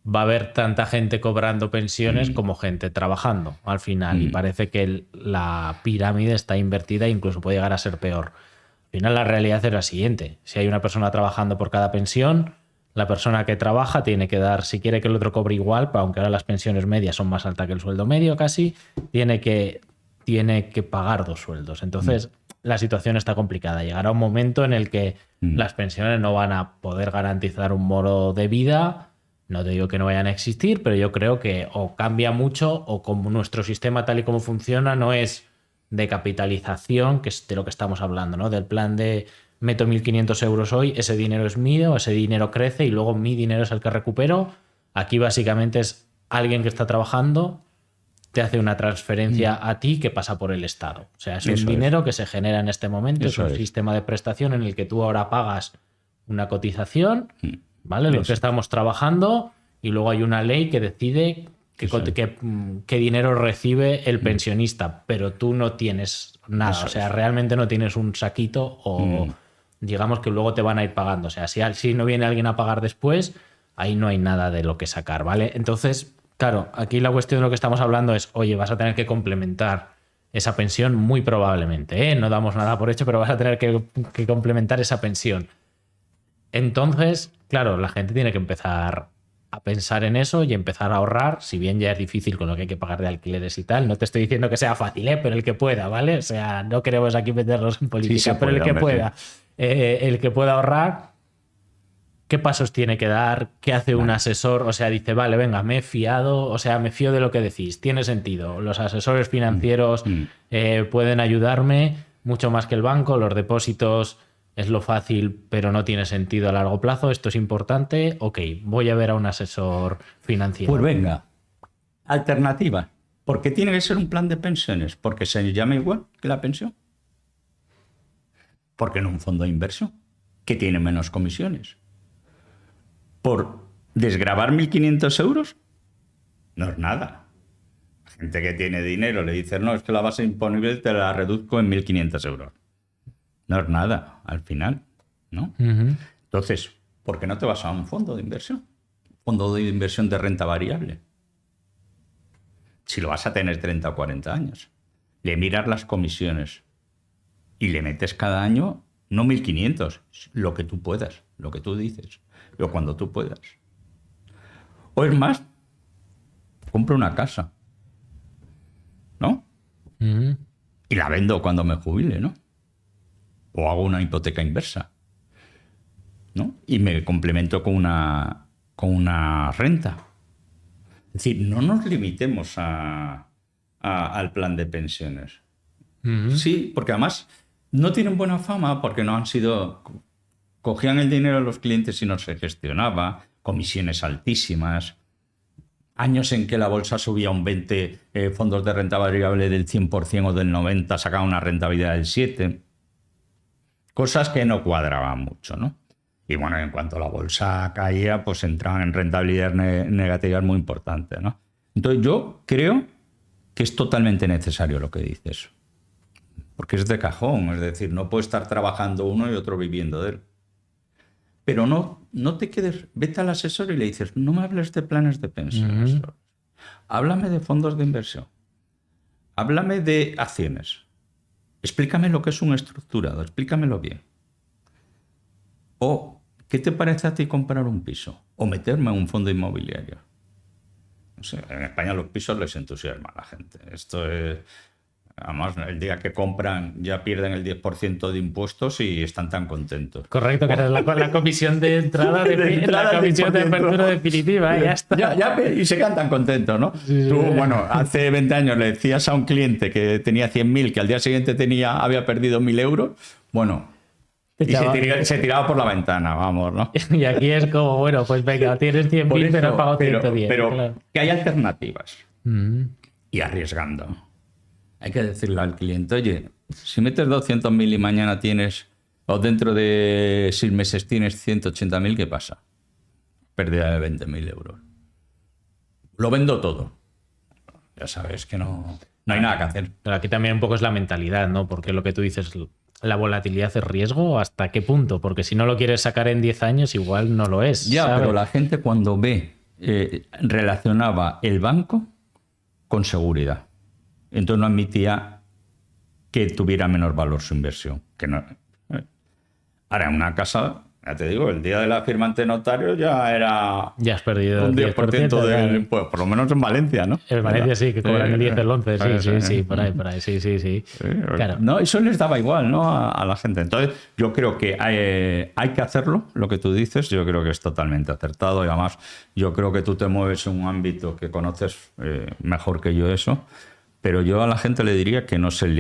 va a haber tanta gente cobrando pensiones como gente trabajando al final, y parece que la pirámide está invertida e incluso puede llegar a ser peor. Al final la realidad es la siguiente: si hay una persona trabajando por cada pensión, la persona que trabaja tiene que dar, si quiere que el otro cobre igual, aunque ahora las pensiones medias son más altas que el sueldo medio casi, tiene que pagar 2 sueldos. Entonces la situación está complicada. Llegará un momento en el que las pensiones no van a poder garantizar un modo de vida. No te digo que no vayan a existir, pero yo creo que o cambia mucho, o como nuestro sistema tal y como funciona no es de capitalización, que es de lo que estamos hablando, ¿no? Del plan de meto 1.500 euros hoy, ese dinero es mío, ese dinero crece y luego mi dinero es el que recupero. Aquí básicamente es alguien que está trabajando, te hace una transferencia a ti que pasa por el Estado. O sea, es un dinero que se genera en este momento, es un sistema de prestación en el que tú ahora pagas una cotización, ¿vale? Lo que estamos trabajando, y luego hay una ley que decide qué dinero recibe el pensionista, pero tú no tienes nada. O sea, realmente no tienes un saquito o digamos que luego te van a ir pagando. O sea, si no viene alguien a pagar después, ahí no hay nada de lo que sacar, ¿vale? Entonces, claro, aquí la cuestión de lo que estamos hablando es, oye, vas a tener que complementar esa pensión muy probablemente, ¿eh? No damos nada por hecho, pero vas a tener que complementar esa pensión. Entonces, claro, la gente tiene que empezar a pensar en eso y empezar a ahorrar, si bien ya es difícil con lo que hay que pagar de alquileres y tal. No te estoy diciendo que sea fácil, pero el que pueda, ¿vale? O sea, no queremos aquí meternos en política, Sí, se pero puede, el que hombre, pueda, el que pueda ahorrar, ¿qué pasos tiene que dar? ¿Qué hace un asesor? O sea, dice, vale, venga, me he fiado, o sea, me fío de lo que decís, tiene sentido. Los asesores financieros pueden ayudarme mucho más que el banco, los depósitos es lo fácil, pero no tiene sentido a largo plazo, esto es importante, ok, voy a ver a un asesor financiero. Pues venga, alternativa. ¿Por qué tiene que ser un plan de pensiones? ¿Porque se llama igual que la pensión? ¿Por qué no un fondo de inversión que tiene menos comisiones? ¿Por desgravar 1.500 euros? No es nada. La gente que tiene dinero le dice, no, es que la base imponible te la reduzco en 1.500 euros. No es nada, al final, ¿no? Entonces, ¿por qué no te vas a un fondo de inversión? Fondo de inversión de renta variable. Si lo vas a tener 30 o 40 años. Le miras las comisiones y le metes cada año, no 1.500, lo que tú puedas, lo que tú dices, o cuando tú puedas. O es más, compro una casa, ¿no? Y la vendo cuando me jubile, ¿no? O hago una hipoteca inversa, ¿no? Y me complemento con una renta. Es decir, no nos limitemos al plan de pensiones. Sí, porque además no tienen buena fama porque no han sido... Cogían el dinero de los clientes y no se gestionaba, comisiones altísimas, años en que la bolsa subía un 20, fondos de renta variable del 100% o del 90%, sacaban una rentabilidad del 7%. Cosas que no cuadraban mucho, ¿no? Y bueno, en cuanto la bolsa caía, pues entraban en rentabilidades negativas muy importantes, ¿no? Entonces yo creo que es totalmente necesario lo que dices. Porque es de cajón, es decir, no puede estar trabajando uno y otro viviendo de él. Pero no te quedes, vete al asesor y le dices, no me hables de planes de pensiones. Háblame de fondos de inversión. Háblame de acciones. Explícame lo que es un estructurado, explícamelo bien. O, ¿qué te parece a ti comprar un piso? O meterme en un fondo inmobiliario. No sé, en España los pisos les entusiasma a la gente. Esto es... Además, el día que compran ya pierden el 10% de impuestos y están tan contentos. Correcto, que era la comisión de entrada, la comisión de apertura definitiva, ya está. Y se quedan tan contentos, ¿no? Sí. Tú, bueno, hace 20 años le decías a un cliente que tenía 100.000, que al día siguiente había perdido 1.000 euros, bueno, y se tiraba por la ventana, vamos, ¿no? Y aquí es como, bueno, pues venga, tienes 100.000, pero has pagado 110. Pero claro. Que hay alternativas. Y arriesgando. Hay que decirle al cliente, oye, si metes 200.000 y mañana tienes, o dentro de 6 meses tienes 180.000, ¿qué pasa? Pérdida de 20.000 euros. Lo vendo todo. Ya sabes que no hay nada que hacer. Pero aquí también un poco es la mentalidad, ¿no? Porque lo que tú dices, la volatilidad es riesgo, ¿hasta qué punto? Porque si no lo quieres sacar en 10 años, igual no lo es. Ya, ¿sabes? pero la gente cuando relacionaba el banco con seguridad. Entonces no admitía que tuviera menor valor su inversión. Que no. Ahora, en una casa, ya te digo, el día de la firma ante notario ya era... Ya has perdido un 10% del impuesto, por lo menos en Valencia, ¿no? En Valencia sí, que cobran el 10, el 11, sí, por ahí, sí. Claro. No, eso les daba igual, ¿no? A la gente. Entonces, yo creo que hay que hacerlo, lo que tú dices, yo creo que es totalmente acertado y además yo creo que tú te mueves en un ámbito que conoces mejor que yo eso. Pero yo a la gente le diría que no se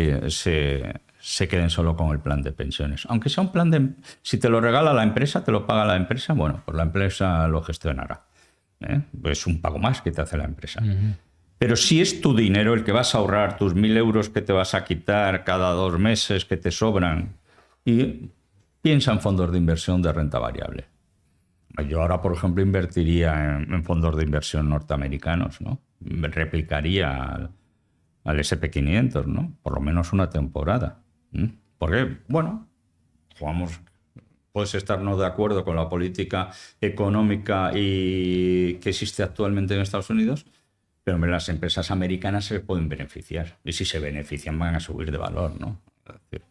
queden solo con el plan de pensiones. Aunque sea un plan de... Si te lo regala la empresa, te lo paga la empresa, bueno, pues la empresa lo gestionará. Pues un pago más que te hace la empresa. Pero si es tu dinero el que vas a ahorrar, tus 1.000 euros que te vas a quitar cada 2 meses que te sobran, y piensa en fondos de inversión de renta variable. Yo ahora, por ejemplo, invertiría en fondos de inversión norteamericanos, ¿no? Replicaría al SP500, ¿no? Por lo menos una temporada. Porque, bueno, puedes estar no de acuerdo con la política económica que existe actualmente en Estados Unidos, pero las empresas americanas se pueden beneficiar. Y si se benefician van a subir de valor, ¿no? Es decir,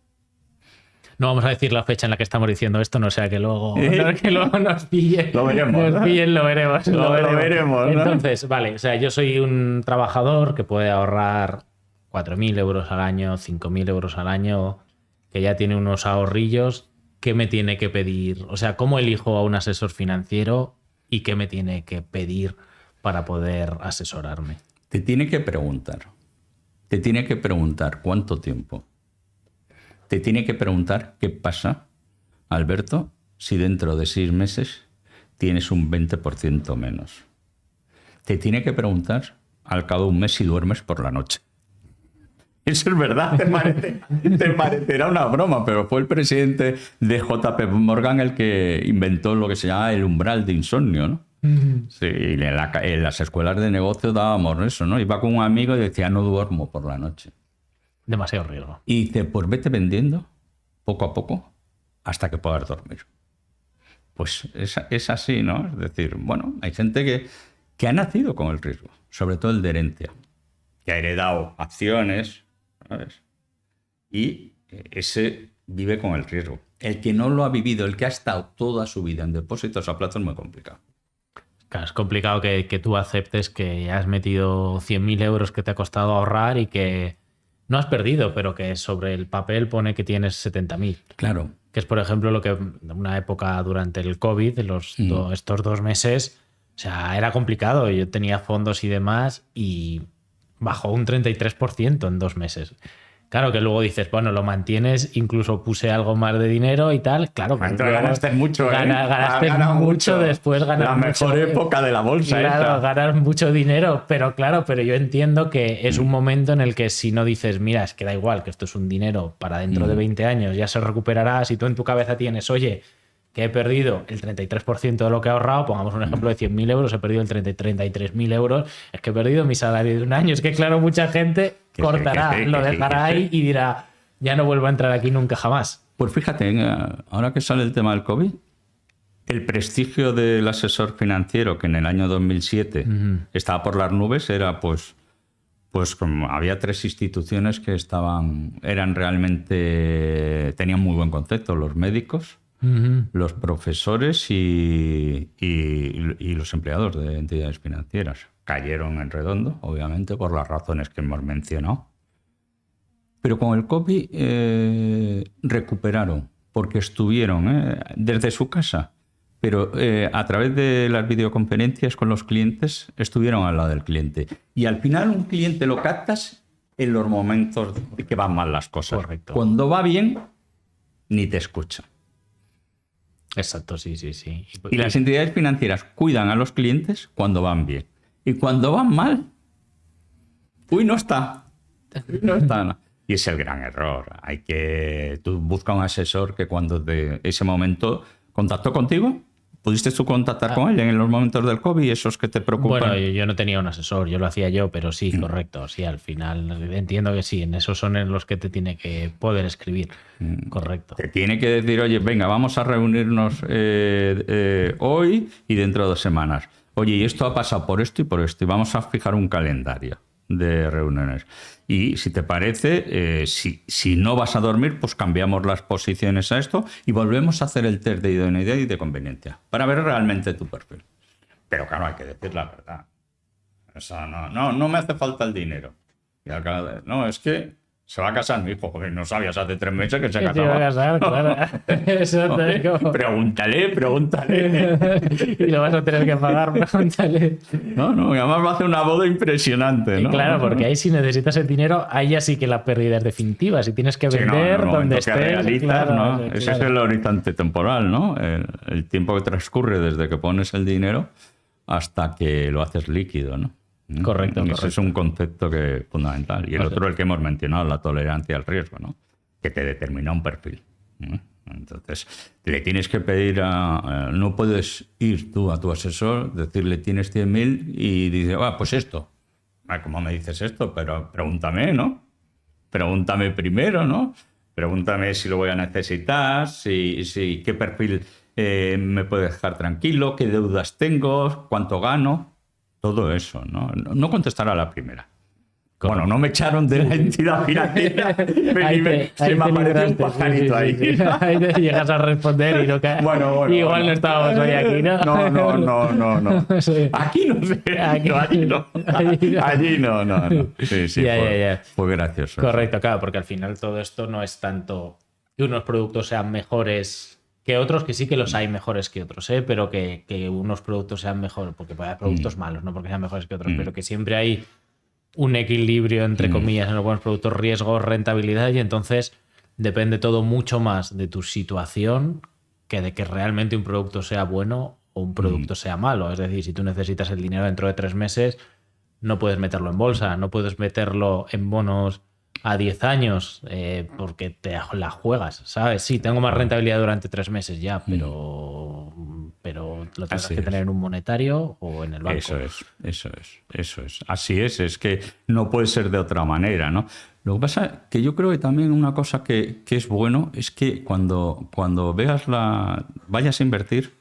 No vamos a decir la fecha en la que estamos diciendo esto, no sea que luego, nos pillen. Lo veremos. Nos pillen, lo veremos. Lo veremos, ¿no? Entonces, vale, o sea, yo soy un trabajador que puede ahorrar 4.000 euros al año, 5.000 euros al año, que ya tiene unos ahorrillos. ¿Qué me tiene que pedir? O sea, ¿cómo elijo a un asesor financiero y qué me tiene que pedir para poder asesorarme? Te tiene que preguntar cuánto tiempo. Te tiene que preguntar qué pasa, Alberto, si dentro de 6 meses tienes un 20% menos. Te tiene que preguntar al cabo de un mes si duermes por la noche. Eso es verdad, te parecerá una broma, pero fue el presidente de JP Morgan el que inventó lo que se llama el umbral de insomnio, ¿no? Sí, en las escuelas de negocio dábamos eso, ¿no? Iba con un amigo y decía, no duermo por la noche. Demasiado riesgo. Y dice, pues vete vendiendo poco a poco hasta que puedas dormir. Pues es así, ¿no? Es decir, bueno, hay gente que ha nacido con el riesgo, sobre todo el de herencia, que ha heredado acciones, ¿sabes? Y ese vive con el riesgo. El que no lo ha vivido, el que ha estado toda su vida en depósitos a plazo es muy complicado. Claro, es complicado que tú aceptes que has metido 100.000 euros que te ha costado ahorrar y que no has perdido, pero que sobre el papel pone que tienes 70.000. Claro. Que es, por ejemplo, lo que en una época durante el COVID, estos 2 meses, o sea, era complicado. Yo tenía fondos y demás y bajó un 33% en 2 meses. Claro que luego dices, bueno, lo mantienes, incluso puse algo más de dinero y tal. Claro, pero ganaste mucho, ¿eh? Ganaste mucho, después ganas la mucho. mejor época de la bolsa. Claro, ganas mucho dinero, pero yo entiendo que es un momento en el que si no dices, mira, es que da igual, que esto es un dinero para dentro de 20 años, ya se recuperará. Si tú en tu cabeza tienes, oye, que he perdido el 33% de lo que he ahorrado, pongamos un ejemplo de 100.000 euros, he perdido el 33.000 euros, es que he perdido mi salario de un año. Es que claro, mucha gente cortará, lo dejará ahí y dirá, ya no vuelvo a entrar aquí nunca jamás. Pues fíjate, ahora que sale el tema del COVID, el prestigio del asesor financiero, que en el año 2007 estaba por las nubes, era pues como había 3 instituciones que eran realmente, tenían muy buen concepto, los médicos, los profesores y los empleados de entidades financieras. Cayeron en redondo, obviamente, por las razones que hemos mencionado. Pero con el COVID recuperaron, porque estuvieron desde su casa, pero a través de las videoconferencias con los clientes, estuvieron al lado del cliente. Y al final un cliente lo captas en los momentos que van mal las cosas. Correcto. Cuando va bien, ni te escucha. Exacto, sí. Y las entidades financieras cuidan a los clientes cuando van bien. Y cuando van mal, no está. Y es el gran error. Tú buscas un asesor que cuando de ese momento contactó contigo, ¿pudiste tú contactar con él en los momentos del COVID, esos que te preocupan? Bueno, yo no tenía un asesor, yo lo hacía yo, pero sí, correcto. Sí, al final entiendo que sí, en esos son en los que te tiene que poder escribir. Correcto. Te tiene que decir, oye, venga, vamos a reunirnos hoy y dentro de 2 semanas. Oye, y esto ha pasado por esto, y vamos a fijar un calendario de reuniones. Y si te parece, si no vas a dormir, pues cambiamos las posiciones a esto y volvemos a hacer el test de idoneidad y de conveniencia para ver realmente tu perfil. Pero claro, hay que decir la verdad. Eso no me hace falta el dinero. Y no, es que se va a casar mi hijo. Joder, no sabías hace 3 meses que se casaba. Se va a casar, claro. Eso te digo. Pregúntale. Y lo vas a tener que pagar, pregúntale. No, y además va a hacer una boda impresionante, ¿no? Claro, porque ahí si necesitas el dinero, ahí ya sí que la pérdida es definitiva. Si tienes que vender donde estés, realizas, claro, ¿no? Ese es el horizonte temporal, ¿no? El tiempo que transcurre desde que pones el dinero hasta que lo haces líquido, ¿no? Correcto. Ese es un concepto fundamental. Y el otro, el que hemos mencionado, la tolerancia al riesgo, ¿no? Que te determina un perfil. Entonces, le tienes que pedir no puedes ir tú a tu asesor, decirle tienes 100.000 y dice, pues esto. ¿Cómo me dices esto? Pero pregúntame, ¿no? Pregúntame primero, ¿no? Pregúntame si lo voy a necesitar, si qué perfil me puede dejar tranquilo, qué deudas tengo, cuánto gano. Todo eso, ¿no? No contestar a la primera. Bueno, no me echaron de la entidad financiera, se me apareció un pajarito ahí. Ahí te llegas a responder y no cae. Bueno, igual no estábamos hoy aquí, ¿no? No. Sí. Aquí no sé. Allí no. Sí, Ya. fue gracioso. Correcto, claro, porque al final todo esto no es tanto que unos productos sean mejores que otros, que sí que los hay mejores que otros, pero que unos productos sean mejores, porque puede haber productos malos, no porque sean mejores que otros, pero que siempre hay un equilibrio, entre comillas, en los buenos productos, riesgo, rentabilidad, y entonces depende todo mucho más de tu situación que de que realmente un producto sea bueno o un producto sea malo. Es decir, si tú necesitas el dinero dentro de 3 meses, no puedes meterlo en bolsa, no puedes meterlo en bonos a 10 años porque te la juegas, ¿sabes? Sí, tengo más rentabilidad durante 3 meses ya, pero lo tendrás que tener en un monetario o en el banco. Eso es. Así es que no puede ser de otra manera, ¿no? Lo que pasa es que yo creo que también una cosa que es bueno es que cuando vayas a invertir,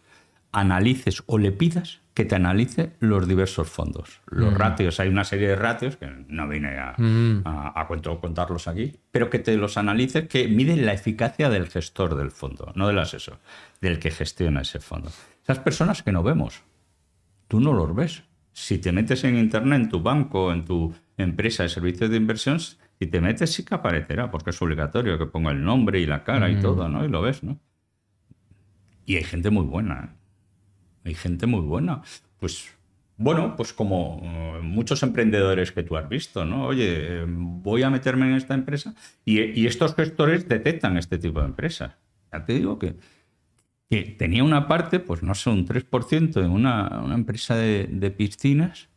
analices o le pidas que te analice los diversos fondos. Los ratios, hay una serie de ratios que no vine a contarlos aquí, pero que te los analices, que miden la eficacia del gestor del fondo, no del asesor, del que gestiona ese fondo. Esas personas que no vemos, tú no los ves. Si te metes en internet, en tu banco, en tu empresa de servicios de inversión, si te metes sí que aparecerá, porque es obligatorio que ponga el nombre y la cara y todo, ¿no? Y lo ves, ¿no? Y hay gente muy buena, ¿eh? Hay gente muy buena. Pues bueno, pues como muchos emprendedores que tú has visto, ¿no? Oye, voy a meterme en esta empresa y estos gestores detectan este tipo de empresas. Ya te digo que tenía una parte, pues no sé, un 3% en una empresa de piscinas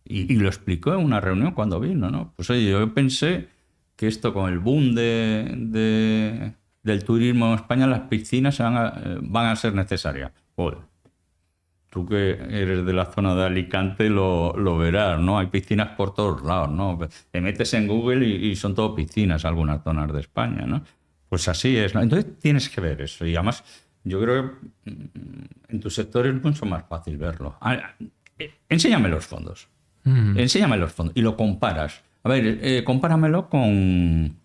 y lo explicó en una reunión cuando vino, ¿no? Pues oye, yo pensé que esto con el boom del turismo en España, las piscinas van a ser necesarias. Joder, tú que eres de la zona de Alicante lo verás, ¿no? Hay piscinas por todos lados, ¿no? Te metes en Google y son todo piscinas algunas zonas de España, ¿no? Pues así es, ¿no? Entonces tienes que ver eso. Y además, yo creo que en tu sector es mucho más fácil verlo. Enséñame los fondos. Enséñame los fondos y lo comparas. A ver, compáramelo con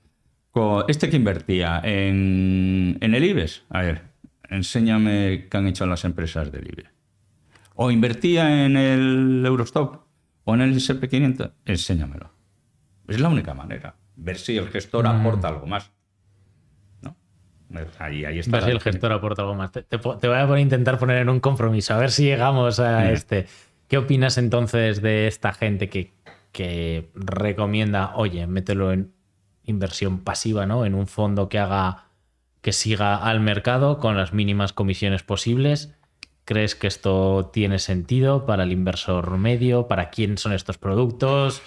este que invertía en el IBEX. A ver, enséñame qué han hecho las empresas del IBEX. O invertía en el Eurostock o en el S&P 500. Enséñamelo. Es la única manera. Ver si el gestor aporta algo más. ¿No? Ahí está. Ver si el gestor aporta algo más. Te voy a intentar poner en un compromiso. A ver si llegamos a este. ¿Qué opinas entonces de esta gente que recomienda, oye, mételo en inversión pasiva, ¿no? En un fondo que siga al mercado con las mínimas comisiones posibles? ¿Crees que esto tiene sentido para el inversor medio? ¿Para quién son estos productos?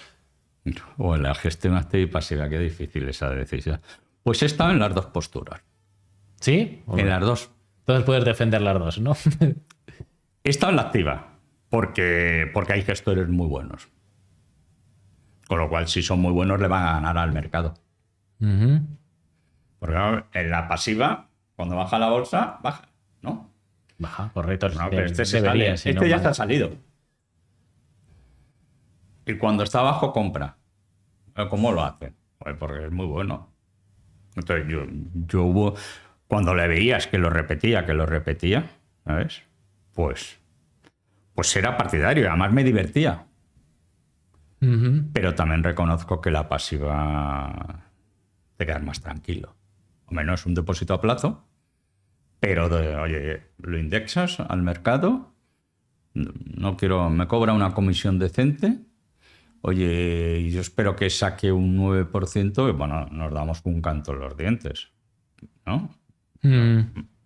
O la gestión activa y pasiva, qué difícil esa decisión. Pues he estado en las dos posturas. ¿Sí? En las dos. Entonces puedes defender las dos, ¿no? He estado en la activa porque hay gestores muy buenos. Con lo cual, si son muy buenos, le van a ganar al mercado. Porque claro, en la pasiva, cuando baja la bolsa, baja, ¿no? Baja, correcto. No, pero este se sale. Este ya se ha salido. Y cuando está abajo, compra. ¿Cómo lo hace? Pues porque es muy bueno. Entonces, yo hubo... Cuando le veías que lo repetía, ¿sabes? Pues era partidario y además me divertía. Pero también reconozco que la pasiva te quedas más tranquilo. Hombre, no es un depósito a plazo, pero oye, lo indexas al mercado, me cobra una comisión decente, oye, y yo espero que saque un 9%, y bueno, nos damos un canto en los dientes, ¿no?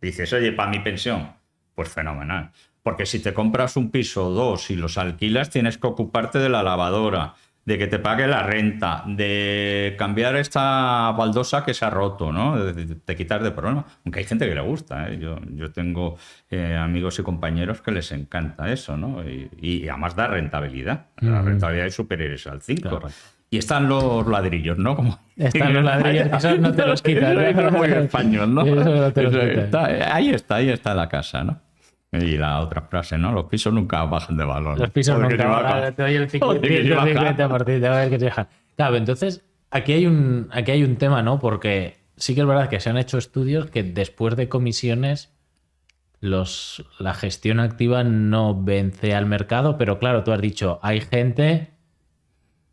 Dices, oye, para mi pensión, pues fenomenal. Porque si te compras un piso o dos y los alquilas, tienes que ocuparte de la lavadora, de que te pague la renta, de cambiar esta baldosa que se ha roto, ¿no? De quitar de problema. Aunque hay gente que le gusta, ¿eh? Yo tengo amigos y compañeros que les encanta eso, ¿no? Y además da rentabilidad. La rentabilidad es superior al 5. Claro. Y están los ladrillos, ¿no? Están los ladrillos, esos no te los quitan. Eso es muy español, ¿no? Eso no te los quitan. Ahí está la casa, ¿no? Y la otra frase, ¿no? Los pisos nunca bajan de valor. Los pisos Joder, nunca que se bajan, baja. te doy el Joder, que se baja. 50%, a ver qué se bajan. Claro, entonces aquí hay un tema, ¿no? Porque sí que es verdad que se han hecho estudios que después de comisiones la gestión activa no vence al mercado, pero claro, tú has dicho, hay gente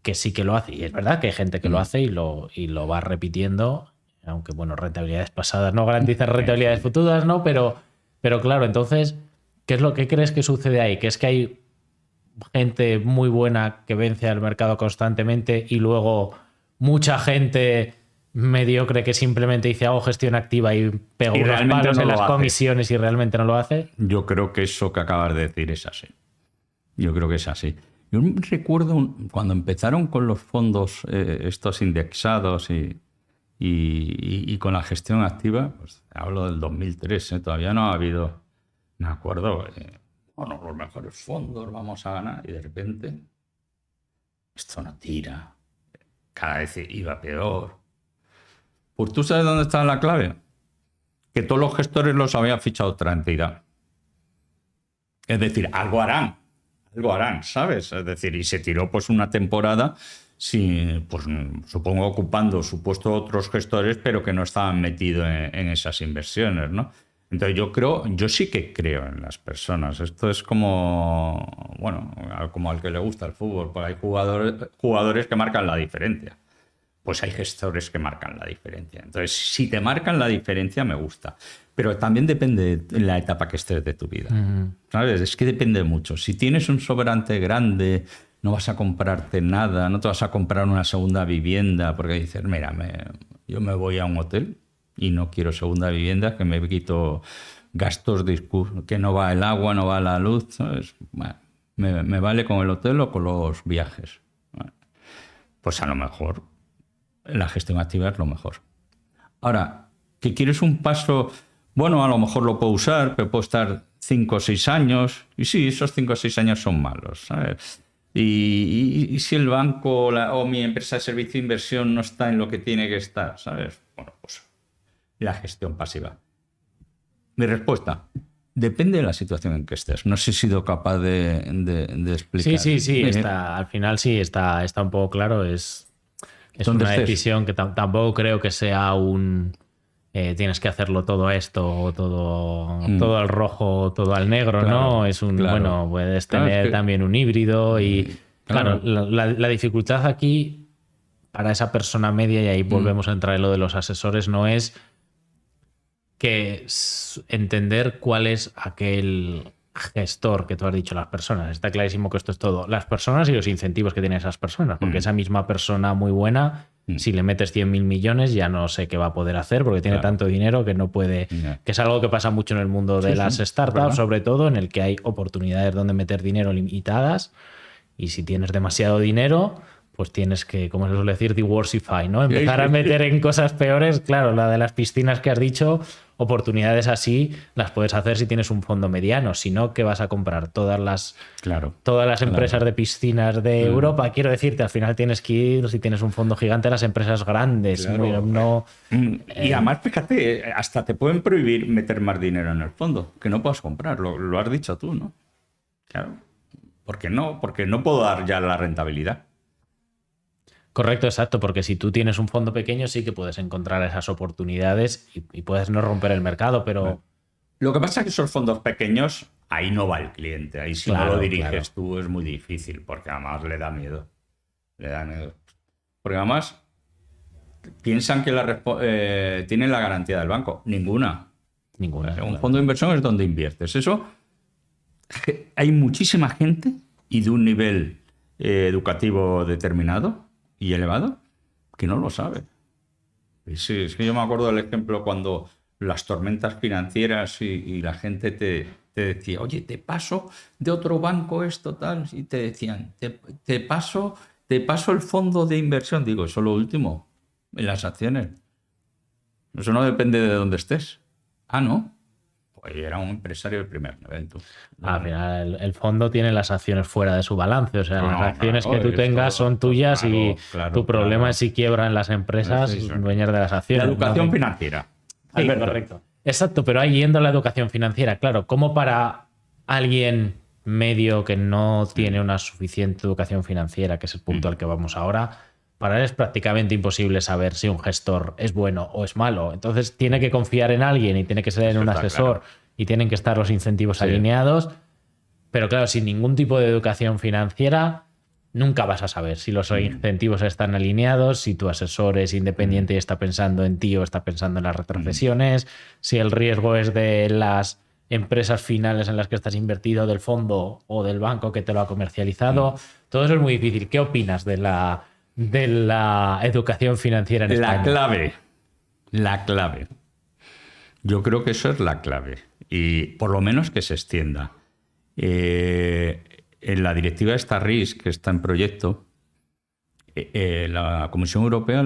que sí que lo hace, y es verdad que hay gente que lo hace y lo va repitiendo, aunque bueno, rentabilidades pasadas no garantizan rentabilidades futuras, ¿no? Pero claro, entonces, ¿qué crees que sucede ahí? ¿Que es que hay gente muy buena que vence al mercado constantemente y luego mucha gente mediocre que simplemente dice hago gestión activa y pego Y unos realmente palos no en lo las hace? comisiones y realmente no lo hace? Yo creo que eso que acabas de decir es así. Yo creo que es así. Yo recuerdo cuando empezaron con los fondos estos indexados y con la gestión activa, pues hablo del 2003, todavía no ha habido, me acuerdo, bueno, los mejores fondos vamos a ganar y de repente esto no tira, cada vez iba peor. Pues tú sabes dónde está la clave, que todos los gestores los había fichado otra entidad. Es decir, algo harán, ¿sabes? Es decir, y se tiró pues una temporada, sí, pues supongo ocupando su puesto otros gestores, pero que no estaban metidos en esas inversiones, ¿no? Entonces yo sí que creo en las personas. Esto es como, bueno, como al que le gusta el fútbol, pues hay jugadores que marcan la diferencia. Pues hay gestores que marcan la diferencia. Entonces, si te marcan la diferencia, me gusta. Pero también depende de la etapa que estés de tu vida. ¿Sabes? Es que depende mucho. Si tienes un sobrante grande, no vas a comprarte nada, no te vas a comprar una segunda vivienda, porque dices, mira, yo me voy a un hotel y no quiero segunda vivienda, que me quito gastos que no va el agua, no va la luz. ¿Sabes? Bueno, me vale con el hotel o con los viajes. Bueno, pues a lo mejor la gestión activa es lo mejor. Ahora, que quieres un paso, bueno, a lo mejor lo puedo usar, pero puedo estar 5 o 6 años, y sí, esos 5 o 6 años son malos, ¿sabes? Y si el banco o mi empresa de servicio de inversión no está en lo que tiene que estar, ¿sabes? Bueno, pues la gestión pasiva. Mi respuesta, depende de la situación en que estés. No sé si he sido capaz de explicar. Sí, al final sí, está un poco claro, es una decisión que tampoco creo que sea tienes que hacerlo todo esto, o todo al rojo, todo al negro, claro, ¿no? Es bueno, puedes tener también un híbrido y claro, la dificultad aquí para esa persona media, y ahí volvemos a entrar en lo de los asesores, no es que entender cuál es aquel gestor que tú has dicho, las personas. Está clarísimo que esto es todo. Las personas y los incentivos que tienen esas personas, porque esa misma persona muy buena, si le metes 100.000 millones, ya no sé qué va a poder hacer, porque tiene tanto dinero que no puede... Que es algo que pasa mucho en el mundo de las startups, sobre todo, en el que hay oportunidades donde meter dinero limitadas, y si tienes demasiado dinero, pues tienes que, como se suele decir, diversify, ¿no? Empezar a meter en cosas peores. Claro, la de las piscinas que has dicho, oportunidades así las puedes hacer si tienes un fondo mediano. Si no, ¿qué vas a comprar? Todas las empresas de piscinas de Europa. Quiero decirte, al final tienes que ir, si tienes un fondo gigante, a las empresas grandes. Claro. Y además, fíjate, hasta te pueden prohibir meter más dinero en el fondo, que no puedas comprar. Lo has dicho tú, ¿no? Claro. ¿Por qué no? Porque no puedo dar ya la rentabilidad. Correcto, exacto, porque si tú tienes un fondo pequeño sí que puedes encontrar esas oportunidades y puedes no romper el mercado, pero... Lo que pasa es que esos fondos pequeños, ahí no va el cliente, ahí si no lo diriges tú es muy difícil, porque además le da miedo. Porque además piensan que tienen la garantía del banco. Ninguna. Un fondo de inversión es donde inviertes. Eso, hay muchísima gente y de un nivel educativo determinado y elevado que no lo sabe. Sí, es que yo me acuerdo del ejemplo cuando las tormentas financieras y la gente te decía, oye, te paso de otro banco esto, tal, y te decían, te paso el fondo de inversión. Digo, eso es lo último, en las acciones. Eso no depende de dónde estés. Ah, ¿no? Pues era un empresario de primer nivel. Al final, el fondo tiene las acciones fuera de su balance. O sea, las acciones que tú tengas son tuyas y tu problema es si quiebran las empresas dueñas de las acciones. La educación financiera. Sí, correcto. Exacto, pero ahí yendo a la educación financiera, claro, como para alguien medio que no tiene una suficiente educación financiera, que es el punto al que vamos ahora, para él es prácticamente imposible saber si un gestor es bueno o es malo. Entonces tiene que confiar en alguien y tiene que ser en un asesor, y tienen que estar los incentivos alineados. Pero claro, sin ningún tipo de educación financiera nunca vas a saber si los incentivos están alineados, si tu asesor es independiente y está pensando en ti o está pensando en las retrocesiones, si el riesgo es de las empresas finales en las que estás invertido, del fondo o del banco que te lo ha comercializado. Todo eso es muy difícil. ¿Qué opinas de la educación financiera en España? La clave. Yo creo que eso es la clave. Y por lo menos que se extienda. En la directiva esta RIS, que está en proyecto, la Comisión Europea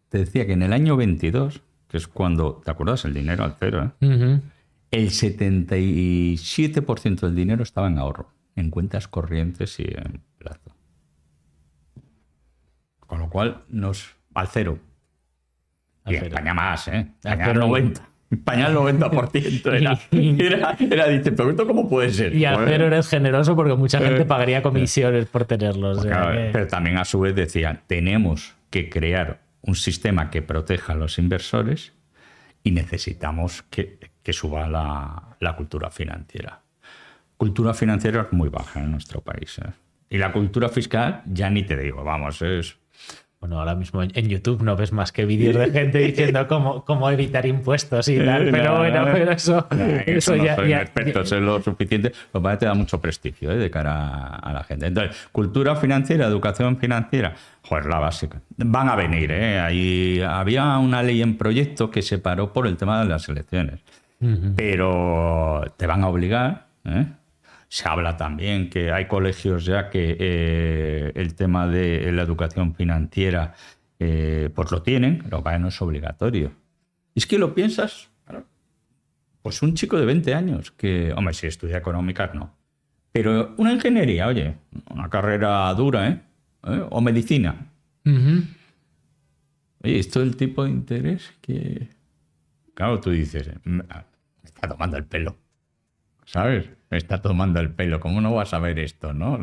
te decía que en el año 22, que es cuando, ¿te acuerdas? El dinero al cero, el 77% del dinero estaba en ahorro, en cuentas corrientes y en plazo. Con lo cual, al cero. Y en España más, España 90%. España el 90% era dice, pero ¿esto cómo puede ser? Y al cero eres generoso porque mucha gente pagaría comisiones por tenerlos. Pero también a su vez decían, tenemos que crear un sistema que proteja a los inversores y necesitamos que suba la cultura financiera. Cultura financiera es muy baja en nuestro país. Y la cultura fiscal, ya ni te digo, vamos, es... Bueno, ahora mismo en YouTube no ves más que vídeos de gente diciendo cómo evitar impuestos y tal, pero pero eso no ya... soy experto, es lo suficiente, lo que te da mucho prestigio de cara a la gente. Entonces, cultura financiera, educación financiera, joder, la básica. Van a venir, Ahí había una ley en proyecto que se paró por el tema de las elecciones, pero te van a obligar, Se habla también que hay colegios ya que el tema de la educación financiera pues lo tienen, lo que no es obligatorio. Es que lo piensas, pues un chico de 20 años que, hombre, si estudia económicas no, pero una ingeniería, oye, una carrera dura, o medicina. Oye, esto es el tipo de interés que, claro, tú dices, me está tomando el pelo, ¿sabes? Me está tomando el pelo. ¿Cómo no vas a ver esto, no?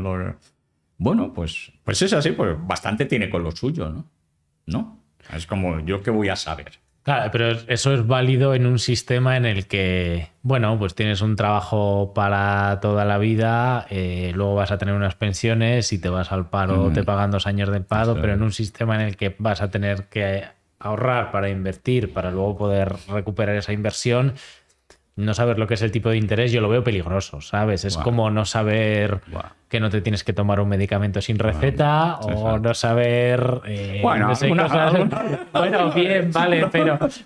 Bueno, pues es así, pues bastante tiene con lo suyo, ¿no? ¿No? Es como, ¿yo qué voy a saber? Claro, pero eso es válido en un sistema en el que, bueno, pues tienes un trabajo para toda la vida, luego vas a tener unas pensiones, si te vas al paro te pagan 2 años de paro, pero en un sistema en el que vas a tener que ahorrar para invertir, para luego poder recuperar esa inversión. No saber lo que es el tipo de interés, yo lo veo peligroso, ¿sabes? Es como no saber que no te tienes que tomar un medicamento sin receta o no saber... bueno, no sé, bueno, bien, vale,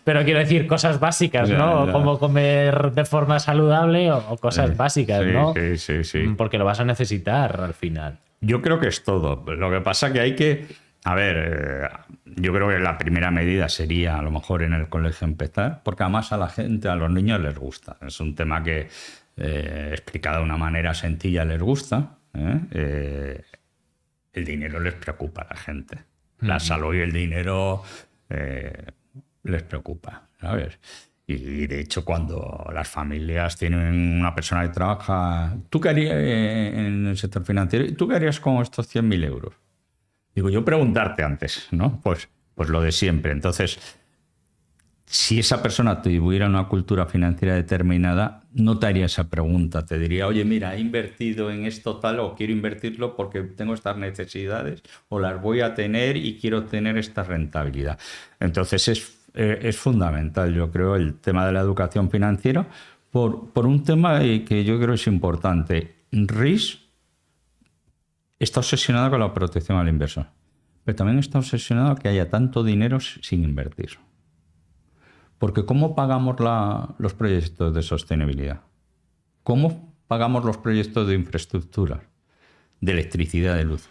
pero quiero decir cosas básicas, ¿no? Ya. Como comer de forma saludable o cosas básicas, ¿no? Sí. Porque lo vas a necesitar al final. Yo creo que es todo. Lo que pasa es que hay que... A ver, yo creo que la primera medida sería a lo mejor en el colegio empezar, porque además a la gente, a los niños les gusta. Es un tema que explicado de una manera sencilla les gusta. El dinero les preocupa a la gente. La salud y el dinero les preocupa, ¿sabes? Y de hecho cuando las familias tienen una persona que trabaja... ¿Tú qué harías en el sector financiero? ¿Tú qué harías con estos 100.000 euros? Digo, yo preguntarte antes, ¿no? Pues lo de siempre. Entonces, si esa persona tuviera una cultura financiera determinada, no te haría esa pregunta. Te diría, oye, mira, he invertido en esto tal o quiero invertirlo porque tengo estas necesidades o las voy a tener y quiero tener esta rentabilidad. Entonces, es fundamental, yo creo, el tema de la educación financiera por un tema que yo creo es importante. RIS está obsesionado con la protección al inversor, pero también está obsesionado que haya tanto dinero sin invertir. Porque ¿cómo pagamos los proyectos de sostenibilidad? ¿Cómo pagamos los proyectos de infraestructura, de electricidad, de luz?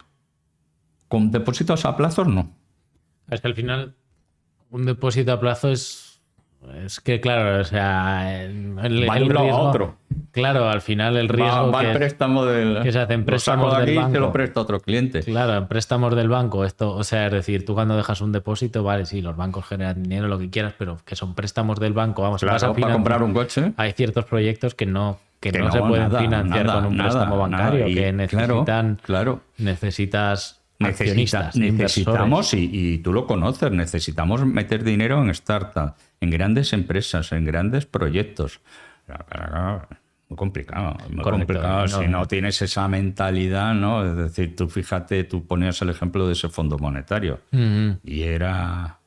¿Con depósitos a plazos? No. Es que al final un depósito a plazo es que, claro, o sea, el riesgo, a otro. Claro, al final el riesgo va el préstamo que se hacen préstamos del banco. Se lo presta a otro cliente. Claro, en préstamos del banco. Esto, o sea, es decir, tú cuando dejas un depósito, vale, sí, los bancos generan dinero, lo que quieras, pero que son préstamos del banco. Vamos, claro, vas a para comprar un coche. Hay ciertos proyectos que no que no se pueden financiar con un préstamo bancario, Y, que necesitan, claro. necesitas accionistas, Necesitamos, y tú lo conoces, necesitamos meter dinero en startups, en grandes empresas, en grandes proyectos. Muy complicado, muy Correcto, complicado. no. Si no tienes esa mentalidad, ¿no? Es decir, tú fíjate, tú ponías el ejemplo de ese fondo monetario y era...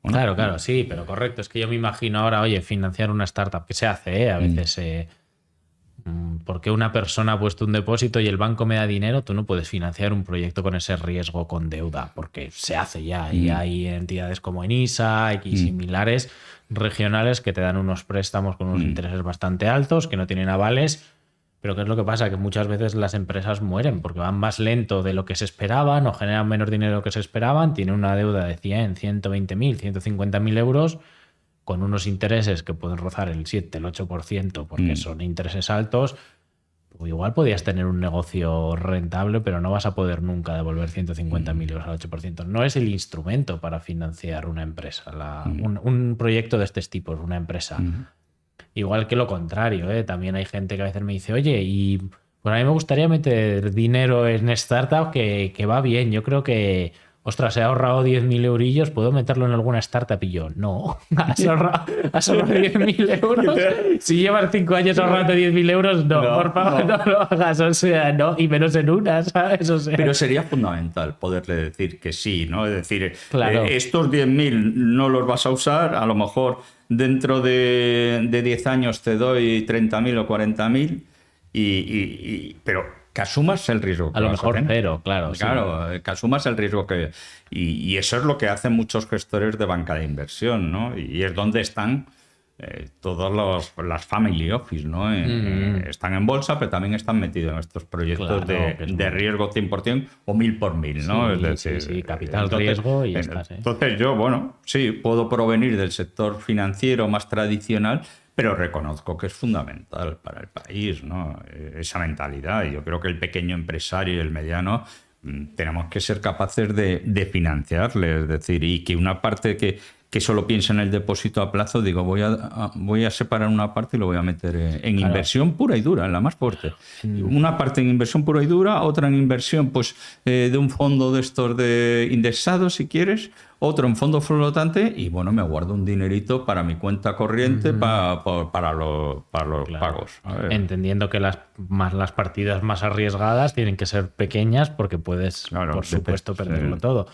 Bueno, Claro, sí, pero correcto. Es que yo me imagino ahora, oye, financiar una startup, que se hace, a veces, porque una persona ha puesto un depósito y el banco me da dinero, tú no puedes financiar un proyecto con ese riesgo con deuda, porque se hace ya. Y hay entidades como Enisa y similares regionales que te dan unos préstamos con unos intereses bastante altos, que no tienen avales. Pero ¿qué es lo que pasa? Que muchas veces las empresas mueren porque van más lento de lo que se esperaban o generan menos dinero de lo que se esperaban, tienen una deuda de 100, 120.000, 150.000 euros con unos intereses que pueden rozar el 7, el 8% porque son intereses altos. Pues igual podías tener un negocio rentable, pero no vas a poder nunca devolver 150.000 euros al 8%. No es el instrumento para financiar una empresa, un proyecto de este tipo, una empresa. Igual que lo contrario, ¿eh? También hay gente que a veces me dice, oye, y pues a mí me gustaría meter dinero en startup que va bien. Yo creo que, ostras, he ahorrado 10.000 eurillos, ¿puedo meterlo en alguna startup? Y yo, no, has ahorrado 10.000 euros. Si llevas 5 años ahorrando 10.000 euros, no, por favor, no lo hagas. O sea, no, y menos en una, ¿sabes? O sea, pero sería fundamental poderle decir que sí, ¿no? Es decir, claro. Estos 10.000 no los vas a usar, a lo mejor dentro de 10 años te doy 30.000 o 40.000, pero que asumas el riesgo. A lo mejor cero, claro. Claro, sí. Que asumas el riesgo que... Y eso es lo que hacen muchos gestores de banca de inversión, ¿no? Y es donde están todas las family office, ¿no? Están en bolsa, pero también están metidos en estos proyectos de riesgo 100% o 1000 por 1000, ¿no? Sí, es decir, sí, capital, riesgo y ya está. Entonces yo, bueno, sí, puedo provenir del sector financiero más tradicional, pero reconozco que es fundamental para el país, ¿no? Esa mentalidad. Y yo creo que el pequeño empresario y el mediano tenemos que ser capaces de financiarle, es decir, y que una parte que solo piensa en el depósito a plazo, digo, voy a separar una parte y lo voy a meter en inversión pura y dura, en la más fuerte. Una parte en inversión pura y dura, otra en inversión pues de un fondo de estos de indexados, si quieres, otro en fondo flotante y bueno, me guardo un dinerito para mi cuenta corriente para los pagos. Entendiendo que las partidas más arriesgadas tienen que ser pequeñas porque puedes, por supuesto, perderlo todo.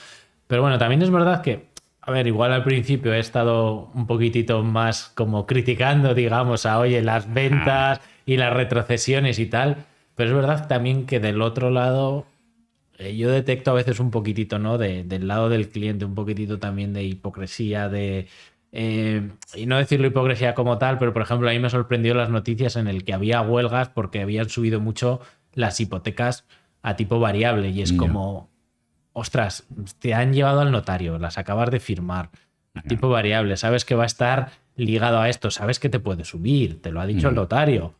Pero bueno, también es verdad que, a ver, igual al principio he estado un poquitito más como criticando, digamos, oye, las ventas y las retrocesiones y tal, pero es verdad también que del otro lado yo detecto a veces un poquitito, ¿no? Del lado del cliente, un poquitito también de hipocresía, y no decirlo hipocresía como tal, pero por ejemplo a mí me sorprendió las noticias en el que había huelgas porque habían subido mucho las hipotecas a tipo variable y es como... Ostras, te han llevado al notario, las acabas de firmar, tipo variable, sabes que va a estar ligado a esto, sabes que te puede subir, te lo ha dicho el notario.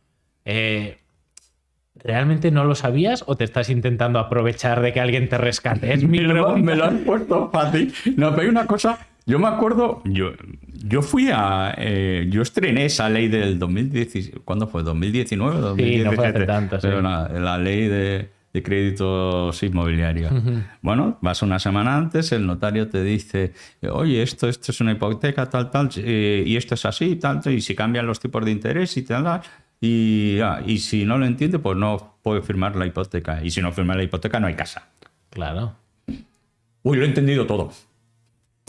¿Realmente no lo sabías o te estás intentando aprovechar de que alguien te rescate? Es mi pregunta. Me lo han puesto fácil. No, pero hay una cosa, yo me acuerdo, yo fui yo estrené esa ley del 2017, ¿cuándo fue? ¿2019 o 2017? Sí, no fue hace tanto, sí. Pero la ley de créditos inmobiliarios. Bueno, vas una semana antes, el notario te dice, oye, esto es una hipoteca, tal, y esto es así, tal, y si cambian los tipos de interés y tal, y si no lo entiende, pues no puede firmar la hipoteca. Y si no firma la hipoteca, no hay casa. Claro. Uy, lo he entendido todo.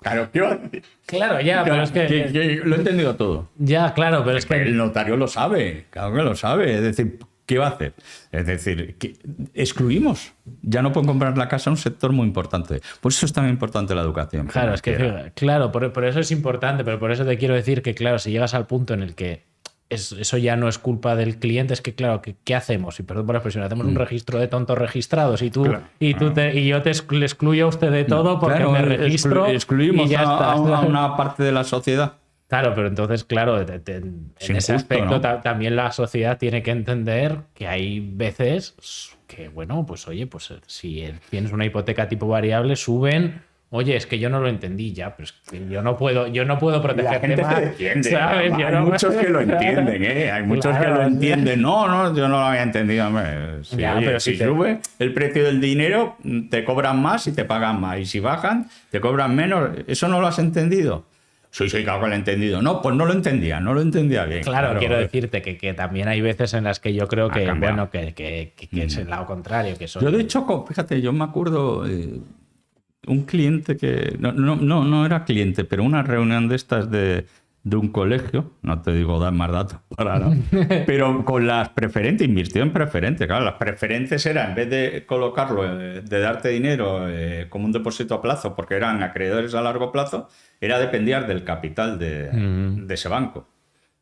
Claro, ¿qué va a decir? Claro, ya, pero es que... Lo he entendido todo. Ya, claro, pero es que... El notario lo sabe, claro que lo sabe. Es decir, ¿qué va a hacer? Es decir, que excluimos. Ya no pueden comprar la casa, un sector muy importante. Por eso es tan importante la educación. Claro, es que, claro, por eso es importante, pero por eso te quiero decir que, claro, si llegas al punto en el que eso ya no es culpa del cliente, es que, claro, ¿qué hacemos? Y perdón por la expresión, hacemos un registro de tontos registrados y yo le excluyo a usted de todo porque me registro. Excluimos y ya a una parte de la sociedad. Claro, pero entonces, claro, en ese aspecto, ¿no? También la sociedad tiene que entender que hay veces que, bueno, pues oye, pues si tienes una hipoteca tipo variable, suben oye, es que yo no lo entendí ya, pero es que yo no puedo protegerte La gente más. lo entiende. ¿Sabes? Yo Hay no- muchos que lo entienden, ¿eh? Hay muchos que Claro, lo o sea. entienden. No, yo no lo había entendido. Hombre. Sí, Ya, oye, pero si si te- sube el precio del dinero, te cobran más y te pagan más. Y si bajan, te cobran menos. ¿Eso no lo has entendido? Sí, claro que lo he entendido. No, pues no lo entendía bien. Claro, quiero decirte que también hay veces en las que yo creo Ha que, cambiado. bueno, que es el lado contrario, que son... Yo, de hecho, fíjate, yo me acuerdo un cliente que. No era cliente, pero una reunión de estas de un colegio. No te digo dar más datos para nada. Pero con las preferentes, invirtió en preferentes. Claro, las preferentes era, en vez de colocarlo, de darte dinero como un depósito a plazo, porque eran acreedores a largo plazo, era depender del capital de ese banco.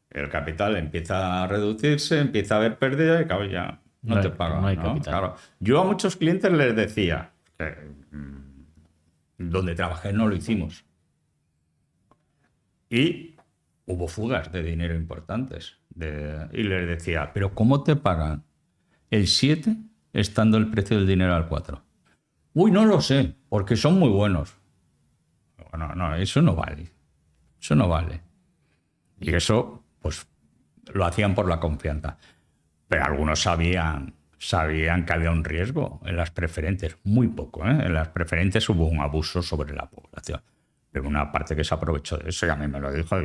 El capital empieza a reducirse, empieza a haber pérdida y claro, ya no te pagan. no hay ¿no? capital. Claro. Yo a muchos clientes les decía, donde trabajé no lo hicimos. Y hubo fugas de dinero importantes. Y les decía, ¿pero cómo te pagan el 7 estando el precio del dinero al 4? Uy, no lo sé, porque son muy buenos. Bueno, no, eso no vale. Eso no vale. Y eso, pues, lo hacían por la confianza. Pero algunos sabían que había un riesgo en las preferentes. Muy poco, ¿eh? En las preferentes hubo un abuso sobre la población. Pero una parte que se aprovechó de eso y a mí me lo dijo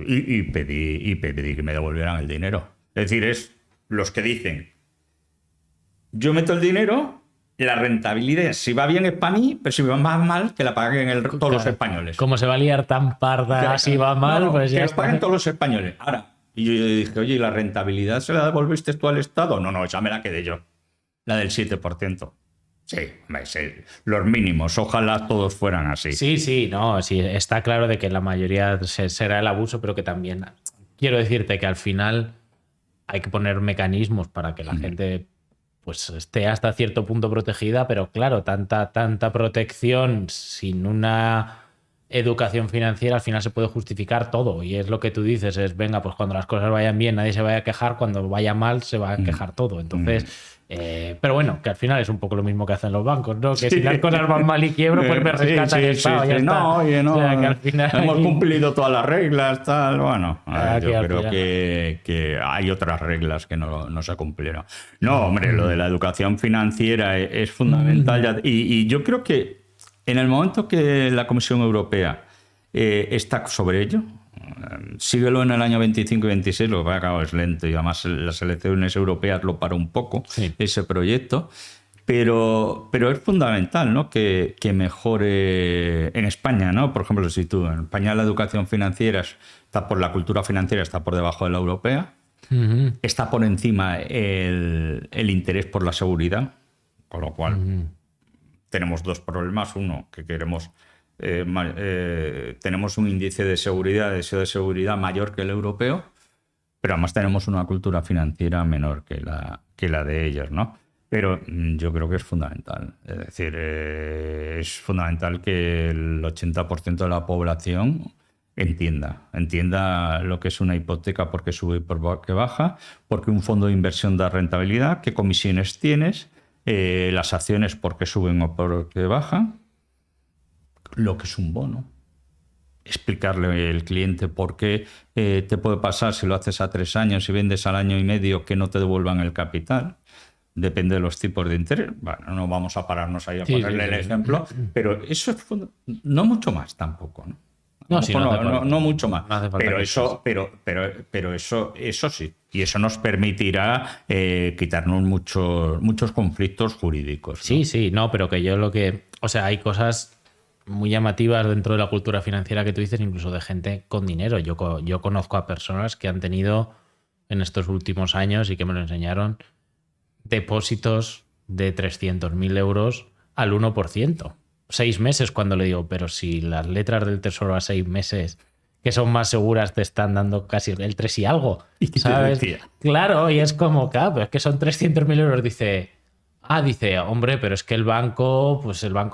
y pedí que me devolvieran el dinero. Es decir, es los que dicen, yo meto el dinero, la rentabilidad, si va bien es para mí, pero si va más mal, que la paguen todos los españoles. Como se va a liar tan parda si va mal, No, pues que ya lo está. paguen todos los españoles. Ahora, y yo dije, oye, ¿y la rentabilidad se la devolviste tú al Estado? No, esa me la quedé yo. La del 7%. Sí, los mínimos. Ojalá todos fueran así. Sí, no, sí, está claro de que la mayoría será el abuso, pero que también quiero decirte que al final hay que poner mecanismos para que la gente pues esté hasta cierto punto protegida, pero claro, tanta protección sin una educación financiera al final se puede justificar todo y es lo que tú dices, es venga, pues cuando las cosas vayan bien nadie se vaya a quejar, cuando vaya mal se va a quejar todo, entonces pero bueno, que al final es un poco lo mismo que hacen los bancos, ¿no? Que si las cosas van mal y quiebro, pues me rescatan el Estado, ya está. No, oye, no. O sea, que al final hemos aquí- cumplido todas las reglas, tal. Bueno, Aquí yo al creo final. que hay otras reglas que no se cumplieron. No, hombre, lo de la educación financiera es fundamental. Y yo creo que en el momento que la Comisión Europea está sobre ello, síguelo en el año 25 y 26, lo que pasa, claro, es lento y además las elecciones europeas lo paró un poco, Sí. ese proyecto. Pero es fundamental, ¿no? que mejore en España, ¿no? Por ejemplo, si tú en España la educación financiera está por la cultura financiera, está por debajo de la europea, está por encima el interés por la seguridad, con lo cual tenemos dos problemas. Uno, que queremos tenemos un índice de seguridad, deseo de seguridad mayor que el europeo, pero además tenemos una cultura financiera menor que la de ellos, ¿no? Pero yo creo que es fundamental. Es decir, es fundamental que el 80% de la población entienda lo que es una hipoteca, por qué sube y por qué baja, porque un fondo de inversión da rentabilidad, qué comisiones tienes, las acciones por qué suben o por qué bajan, lo que es un bono. Explicarle al cliente por qué te puede pasar si lo haces a 3 años y vendes al año y medio que no te devuelvan el capital. Depende de los tipos de interés. Bueno, no vamos a pararnos ahí a ponerle el ejemplo, pero eso es no mucho más tampoco, ¿no? No, sí, no hace falta. No mucho más. No hace falta pero que eso, pero eso sí. Y eso nos permitirá quitarnos muchos conflictos jurídicos, ¿no? Sí, no, pero que yo o sea, hay cosas muy llamativas dentro de la cultura financiera que tú dices, incluso de gente con dinero. Yo conozco a personas que han tenido en estos últimos años y que me lo enseñaron depósitos de 300.000 euros al 1%. 6 meses cuando le digo, pero si las letras del Tesoro a 6 meses que son más seguras te están dando casi el 3 y algo. ¿Y qué ¿sabes? te decía? Claro, y es como, claro, pero es que son 300.000 euros. Dice, hombre, pero es que el banco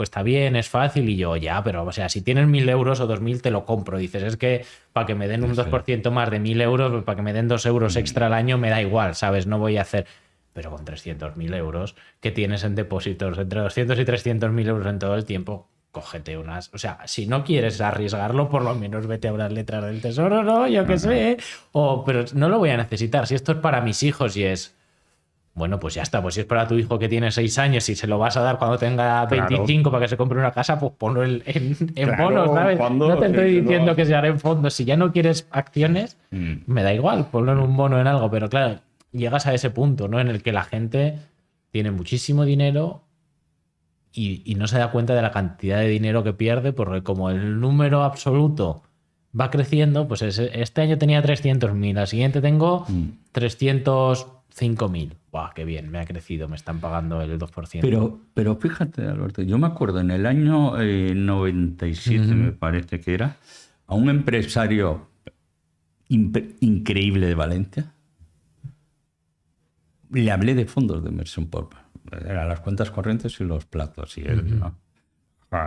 está bien, es fácil. Y yo, ya, pero o sea, si tienes 1.000 euros o 2.000 te lo compro. Dices, es que para que me den un 2% más de 1.000 euros, para que me den 2 euros extra al año, me da igual, ¿sabes? No voy a hacer... Pero con 300.000 euros que tienes en depósitos, entre 200 y 300.000 euros en todo el tiempo, cógete unas... O sea, si no quieres arriesgarlo, por lo menos vete a unas letras del tesoro, ¿no? Yo qué sé. Pero no lo voy a necesitar. Si esto es para mis hijos y es... Bueno, pues ya está. Pues si es para tu hijo que tiene 6 años y se lo vas a dar cuando tenga 25 para que se compre una casa, pues ponlo en bonos, ¿sabes? No te estoy diciendo que se hará en fondos. Si ya no quieres acciones, me da igual, ponlo en un bono en algo. Pero claro, llegas a ese punto, ¿no? En el que la gente tiene muchísimo dinero y no se da cuenta de la cantidad de dinero que pierde, porque como el número absoluto va creciendo, pues este año tenía 300.000, al siguiente tengo 305.000. ¡Buah, qué bien! Me ha crecido, me están pagando el 2%. Pero fíjate, Alberto, yo me acuerdo en el año 97, me parece que era, a un empresario increíble de Valencia, le hablé de fondos de inversión eran las cuentas corrientes y los plazos. Y él, ¿no?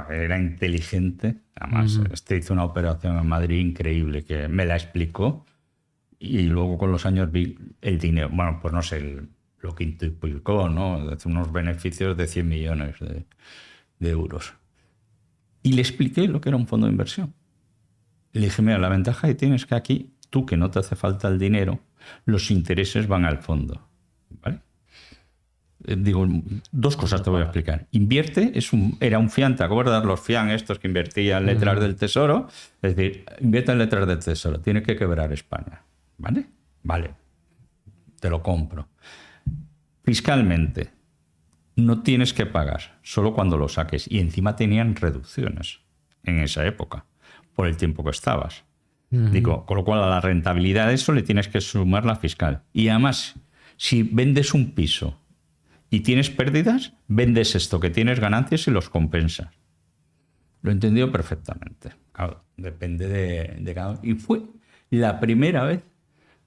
Era inteligente. Además, hizo una operación en Madrid increíble que me la explicó. Y luego con los años vi el dinero. Bueno, pues no sé lo que implicó, ¿no? Unos beneficios de 100 millones de euros. Y le expliqué lo que era un fondo de inversión. Le dije, mira, la ventaja que tienes es que aquí, tú que no te hace falta el dinero, los intereses van al fondo. ¿Vale? Digo, 2 cosas te voy a explicar. Invierte, era un FIAN, ¿te acuerdas? Los FIAN estos que invertían en letras del tesoro. Es decir, invierte en letras del tesoro. Tiene que quebrar España. ¿Vale? Vale. Te lo compro. Fiscalmente, no tienes que pagar, solo cuando lo saques. Y encima tenían reducciones en esa época, por el tiempo que estabas. Digo, con lo cual a la rentabilidad de eso le tienes que sumar la fiscal. Y además, si vendes un piso y tienes pérdidas, vendes esto que tienes ganancias y los compensas. Lo he entendido perfectamente. Claro, depende de cada uno. Y fue la primera vez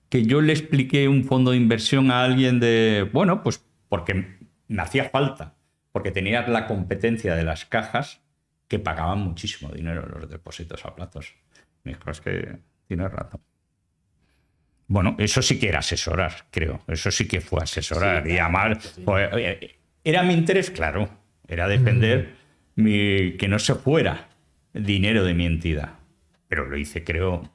que yo le expliqué un fondo de inversión a alguien bueno, pues porque me hacía falta, porque tenía la competencia de las cajas que pagaban muchísimo dinero en los depósitos a plazos. Me dijo, es que tienes razón. Bueno, eso sí que era asesorar, creo. Eso sí que fue asesorar. Sí, y además, sí. Pues, era mi interés, claro. Era defender que no se fuera dinero de mi entidad. Pero lo hice, creo,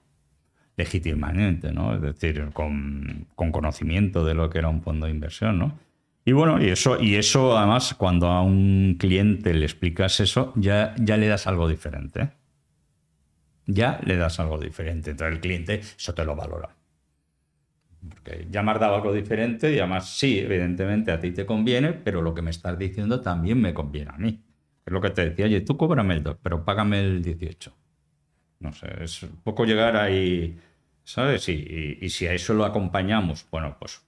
legítimamente, ¿no? Es decir, con conocimiento de lo que era un fondo de inversión, ¿no? Y bueno, y eso además, cuando a un cliente le explicas eso, ya le das algo diferente, ¿eh? Ya le das algo diferente. Entonces el cliente eso te lo valora. Porque ya me has dado algo diferente y además sí, evidentemente a ti te conviene, pero lo que me estás diciendo también me conviene a mí. Es lo que te decía, oye, tú cóbrame el 2, pero págame el 18. No sé, es un poco llegar ahí, ¿sabes? Y si a eso lo acompañamos, bueno, pues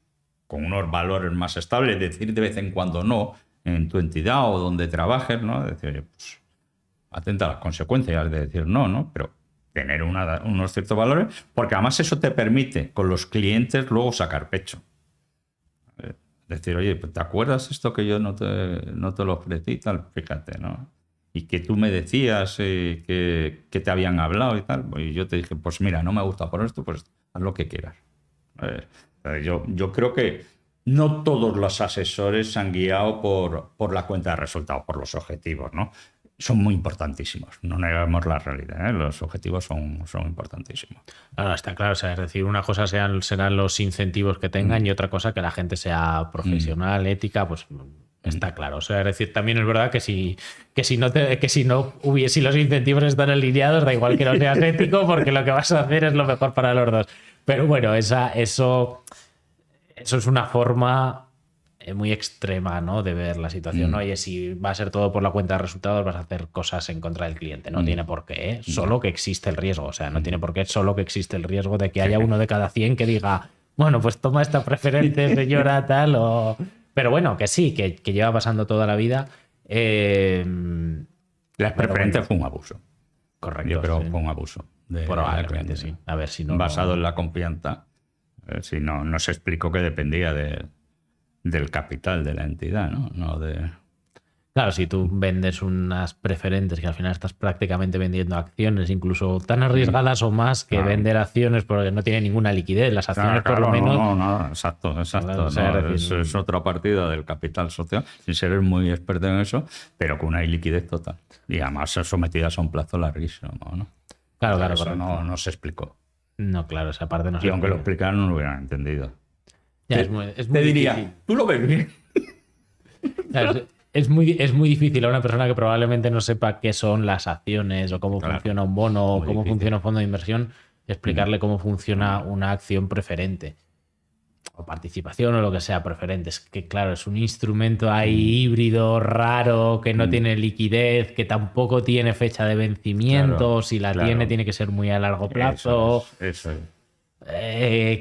con unos valores más estables, decir de vez en cuando no en tu entidad o donde trabajes, ¿no? Decir, oye, pues atenta a las consecuencias de decir no, ¿no? Pero tener unos ciertos valores, porque además eso te permite con los clientes luego sacar pecho. Decir, oye, ¿te acuerdas esto que yo no te lo ofrecí? Tal, fíjate, ¿no? Y que tú me decías que te habían hablado y tal. Y yo te dije, pues mira, no me gusta por esto, pues haz lo que quieras. Yo creo que no todos los asesores se han guiado por la cuenta de resultados, por los objetivos, ¿no? Son muy importantísimos, no negamos la realidad, ¿eh? Los objetivos son importantísimos. Claro, está claro, o sea, es decir, una cosa serán los incentivos que tengan y otra cosa que la gente sea profesional, ética, pues está claro. O sea, es decir, también es verdad que si los incentivos están alineados, da igual que no seas ético, porque lo que vas a hacer es lo mejor para los dos. Pero bueno, eso es una forma muy extrema, ¿no?, de ver la situación. ¿No? Oye, si va a ser todo por la cuenta de resultados, vas a hacer cosas en contra del cliente. No tiene por qué, ¿eh? Solo que existe el riesgo. O sea, no tiene por qué, solo que existe el riesgo de que haya uno de cada 100 que diga, bueno, pues toma esta preferente, señora, tal, o... Pero bueno, que sí, que lleva pasando toda la vida. Las preferencias fue un abuso. Correcto. Yo creo que fue un abuso. Probablemente sí. A ver si no... Basado en la confianza. Si no se explicó que dependía del capital de la entidad, ¿no? No de... Claro, si tú vendes unas preferentes que al final estás prácticamente vendiendo acciones, incluso tan arriesgadas o más que Claro. vender acciones porque no tienen ninguna liquidez. Las acciones por lo menos... No, exacto. Claro, o No, sea, es decir, es otra partida del capital social, sin ser muy experto en eso, pero con una liquidez total. Y además sometidas a un plazo larguísimo, ¿no? claro, claro, Eso correcto. no se explicó. No, claro, esa parte no Y se aunque lo explica. explicaran, no lo hubieran entendido. Ya, Te- es te muy diría, difícil. ¿tú lo ves bien? Claro, es muy difícil a una persona que probablemente no sepa qué son las acciones o cómo Claro, funciona un bono o muy cómo difícil. funciona un fondo de inversión, explicarle cómo funciona una acción preferente o participación o lo que sea preferente. Es que, claro, es un instrumento ahí híbrido, raro, que no tiene liquidez, que tampoco tiene fecha de vencimiento. Claro, Si la claro. tiene que ser muy a largo plazo. Eso es.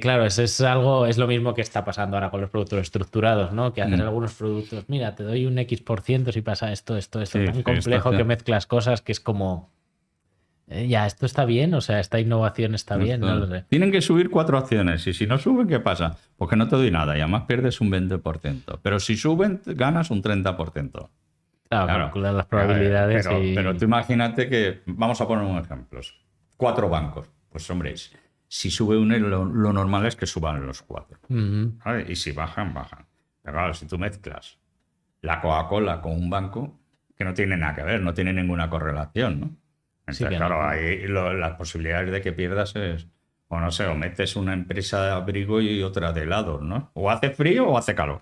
Claro, eso es algo, es lo mismo que está pasando ahora con los productos estructurados, ¿no? Que haces Mm. algunos productos, mira, te doy un X% si pasa esto, Sí, tan sí, complejo está- que mezclas cosas que es como, ya, esto está bien, o sea, esta innovación está bien, no lo sé. Tienen que subir 4 acciones y si no suben, ¿qué pasa? Pues que no te doy nada y además pierdes un 20%. Pero si suben, ganas un 30%. Claro, Claro. calcular las probabilidades Pero tú imagínate que, vamos a poner un ejemplo, 4 bancos. Pues hombre, si sube uno, lo normal es que suban los 4. Ujú. ¿Vale? Y si bajan, bajan. Pero claro, si tú mezclas la Coca-Cola con un banco, que no tiene nada que ver, no tiene ninguna correlación, ¿no? Sí Entonces, que claro, no. ahí las posibilidades de que pierdas es, o no sé, o metes una empresa de abrigo y otra de helados, ¿no? O hace frío o hace calor.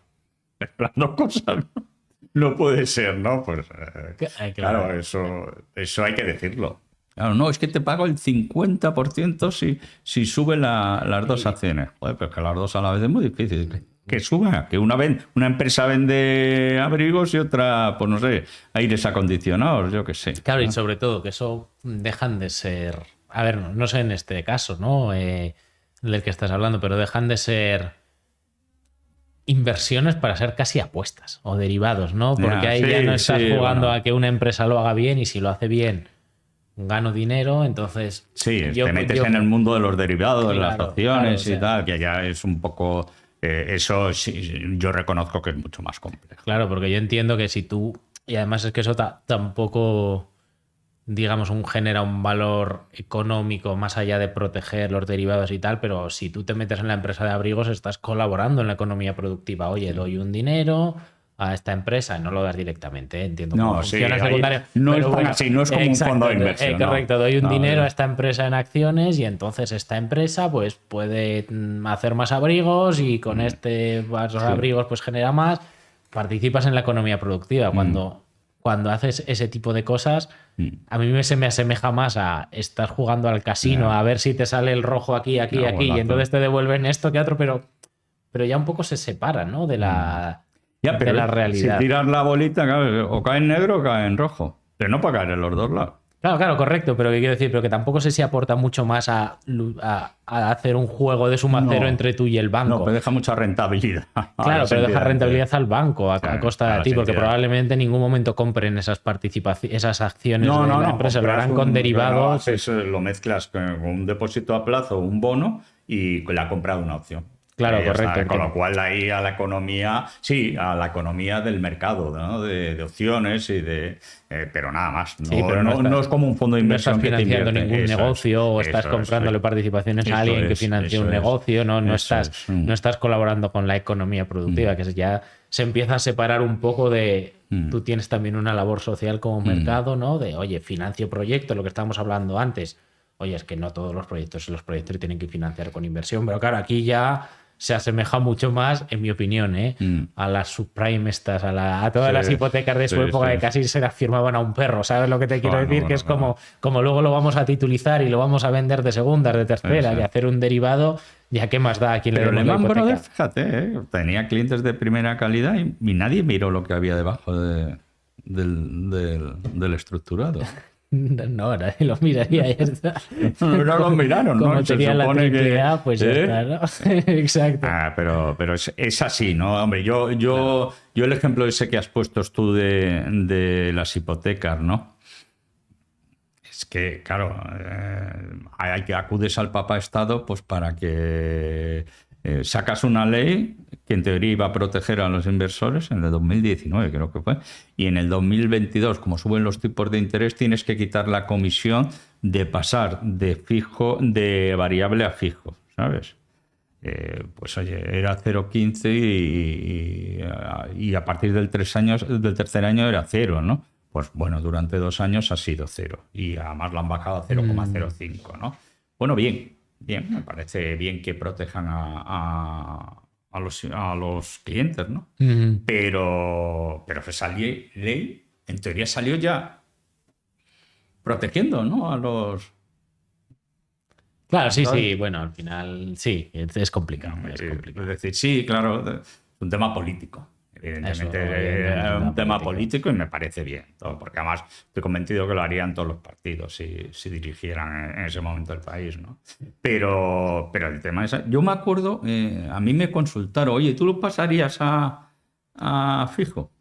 Las dos cosas, ¿no? No puede ser, ¿no? Pues Claro. claro, eso hay que decirlo. Claro, no, es que te pago el 50% si suben las dos acciones. Joder, pero es que las dos a la vez es muy difícil. Que suba, que una empresa vende abrigos y otra, pues no sé, aires acondicionados, yo qué sé. Claro, y sobre todo que eso dejan de ser, a ver, no sé en este caso, ¿no? Del que estás hablando, pero dejan de ser inversiones para ser casi apuestas o derivados, ¿no? Porque Ya, ahí ya sí, no estás sí, jugando bueno. a que una empresa lo haga bien y si lo hace bien gano dinero, entonces Sí, yo- te metes yo- en el mundo de los derivados, de las Claro, acciones claro, o sea. y tal, que ya es un poco... eso sí, yo reconozco que es mucho más complejo. Claro, porque yo entiendo que si tú, y además es que eso tampoco, digamos, genera un valor económico más allá de proteger los derivados y tal, pero si tú te metes en la empresa de abrigos, estás colaborando en la economía productiva. Oye, doy un dinero a esta empresa, no lo das directamente, ¿eh? Entiendo No, cómo sí, funciona ahí secundario. no pero es tan así, no es como un fondo de inversión, no. Correcto, doy un No, dinero a esta empresa en acciones y entonces esta empresa pues puede hacer más abrigos y con los abrigos pues genera más. Participas en la economía productiva. Cuando haces ese tipo de cosas, a mí se me asemeja más a estar jugando al casino, Ya. a ver si te sale el rojo aquí, aquí, No, aquí, bueno, y entonces te devuelven esto que otro, pero ya un poco se separan, ¿no? De Ya, pero de la si realidad. tiras la bolita, claro, o cae en negro o cae en rojo. Pero no para caer en los dos lados. Claro, correcto, pero ¿qué quiero decir? Pero que tampoco sé si aporta mucho más a hacer un juego de suma cero entre tú y el banco. No, pero deja mucha rentabilidad. a Claro, las pero deja entidades. rentabilidad al banco a Claro, costa a de las ti, porque entidades. probablemente en ningún momento compren esas participaciones, esas acciones de la empresa, lo compras harán con derivados. lo mezclas con un depósito a plazo, un bono y la compra de una opción. Claro, Ya está. correcto. Con lo cual ahí a la economía, sí, a la economía del mercado, ¿no? De opciones y de... pero nada más. No, Sí, pero no es como un fondo de no inversión estás que te financiando invierte. ningún Eso negocio o es, estás eso es, comprándole participaciones a eso alguien que es, financie un eso es. negocio, no Eso estás, es. no estás colaborando con la economía productiva, que ya se empieza a separar un poco de... Tú tienes también una labor social como mercado, ¿no? De, oye, financio proyectos, lo que estábamos hablando antes. Oye, es que no todos los proyectos tienen que financiar con inversión, pero claro, aquí ya se asemeja mucho más, en mi opinión, a las subprime estas, a todas Sí, las hipotecas de su sí, época sí. que casi se las firmaban a un perro, ¿sabes lo que te quiero Bueno, decir? Que bueno, es como luego lo vamos a titulizar y lo vamos a vender de segundas, de terceras Sí, sí. y hacer un derivado, ya qué más da a quien le Pero demos la Lehman hipoteca. Brothers, fíjate, tenía clientes de primera calidad y nadie miró lo que había debajo del estructurado. No, nadie lo miraría y ya está. No lo miraron, ¿no? Como Se tenía la supone triple que- A, pues ya ¿Eh? está, ¿no? Exacto. Pero es así, ¿no? Hombre, yo el ejemplo ese que has puesto tú de las hipotecas, ¿no? Es que, claro, hay que acudes al Papa Estado pues para que sacas una ley que en teoría iba a proteger a los inversores en el 2019, creo que fue, y en el 2022, como suben los tipos de interés, tienes que quitar la comisión de pasar de variable a fijo, ¿sabes? Pues oye, era 0,15 y a partir del tercer año era 0, ¿no? Pues bueno, durante 2 años ha sido 0 y además lo han bajado a 0,05, ¿no? Bueno, bien, me parece bien que protejan a los clientes, ¿no? Pero esa ley, en teoría, salió ya protegiendo, ¿no? A los... Claro, sí, bueno, al final sí, es complicado. Es decir, sí, claro, es un tema político. Evidentemente es un tema político y me parece bien, porque además estoy convencido que lo harían todos los partidos si dirigieran en ese momento el país, ¿no? Pero el tema es... Yo me acuerdo, a mí me consultaron, oye, ¿tú lo pasarías a fijo?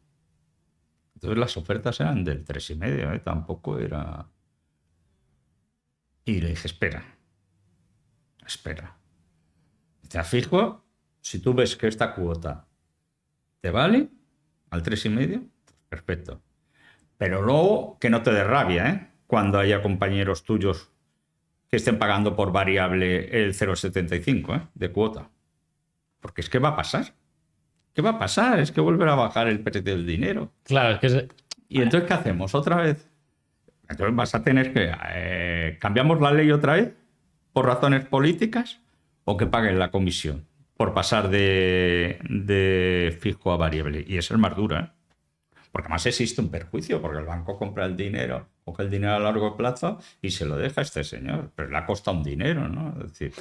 Entonces las ofertas eran del 3,5, tampoco era... Y le dije, espera. Te fijo, si tú ves que esta cuota te vale al 3,5, perfecto. Pero luego que no te dé rabia, cuando haya compañeros tuyos que estén pagando por variable el 0,75 de cuota. Porque es que va a pasar. ¿Qué va a pasar? Es que volverá a bajar el precio del dinero. Claro, es que... ¿Y entonces qué hacemos? ¿Otra vez? Entonces vas a tener que... ¿Cambiamos la ley otra vez por razones políticas o que paguen la comisión por pasar de fijo a variable? Y eso es más dura, porque además existe un perjuicio, porque el banco compra el dinero, coge el dinero a largo plazo y se lo deja a este señor, pero le ha costado un dinero, ¿no? Es decir...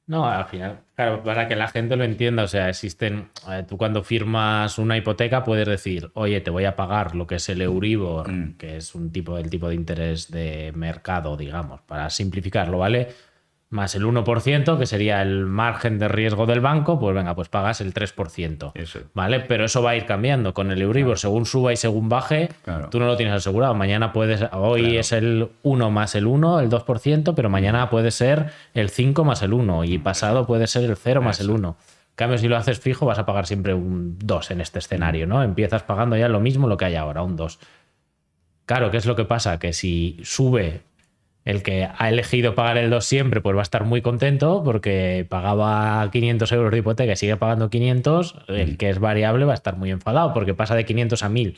No, al final, claro, para que la gente lo entienda, o sea, existen, tú cuando firmas una hipoteca puedes decir, oye, te voy a pagar lo que es el Euribor, que es el tipo de interés de mercado, digamos, para simplificarlo, ¿vale? Más el 1%, que sería el margen de riesgo del banco, pues venga, pues pagas el 3%, Eso. ¿vale? Pero eso va a ir cambiando con el Euribor, claro. Según suba y según baje, claro. Tú no lo tienes asegurado. Mañana hoy claro. Es el 1 más el 1, el 2%, pero mañana puede ser el 5 más el 1 y pasado puede ser el 0 más el 1. En cambio, si lo haces fijo, vas a pagar siempre un 2 en este escenario, ¿no? Empiezas pagando ya lo mismo lo que hay ahora, un 2. Claro, ¿qué es lo que pasa? Que si sube... El que ha elegido pagar el 2 siempre, pues va a estar muy contento porque pagaba 500 euros de hipoteca y sigue pagando 500. El que es variable va a estar muy enfadado porque pasa de 500 a 1000.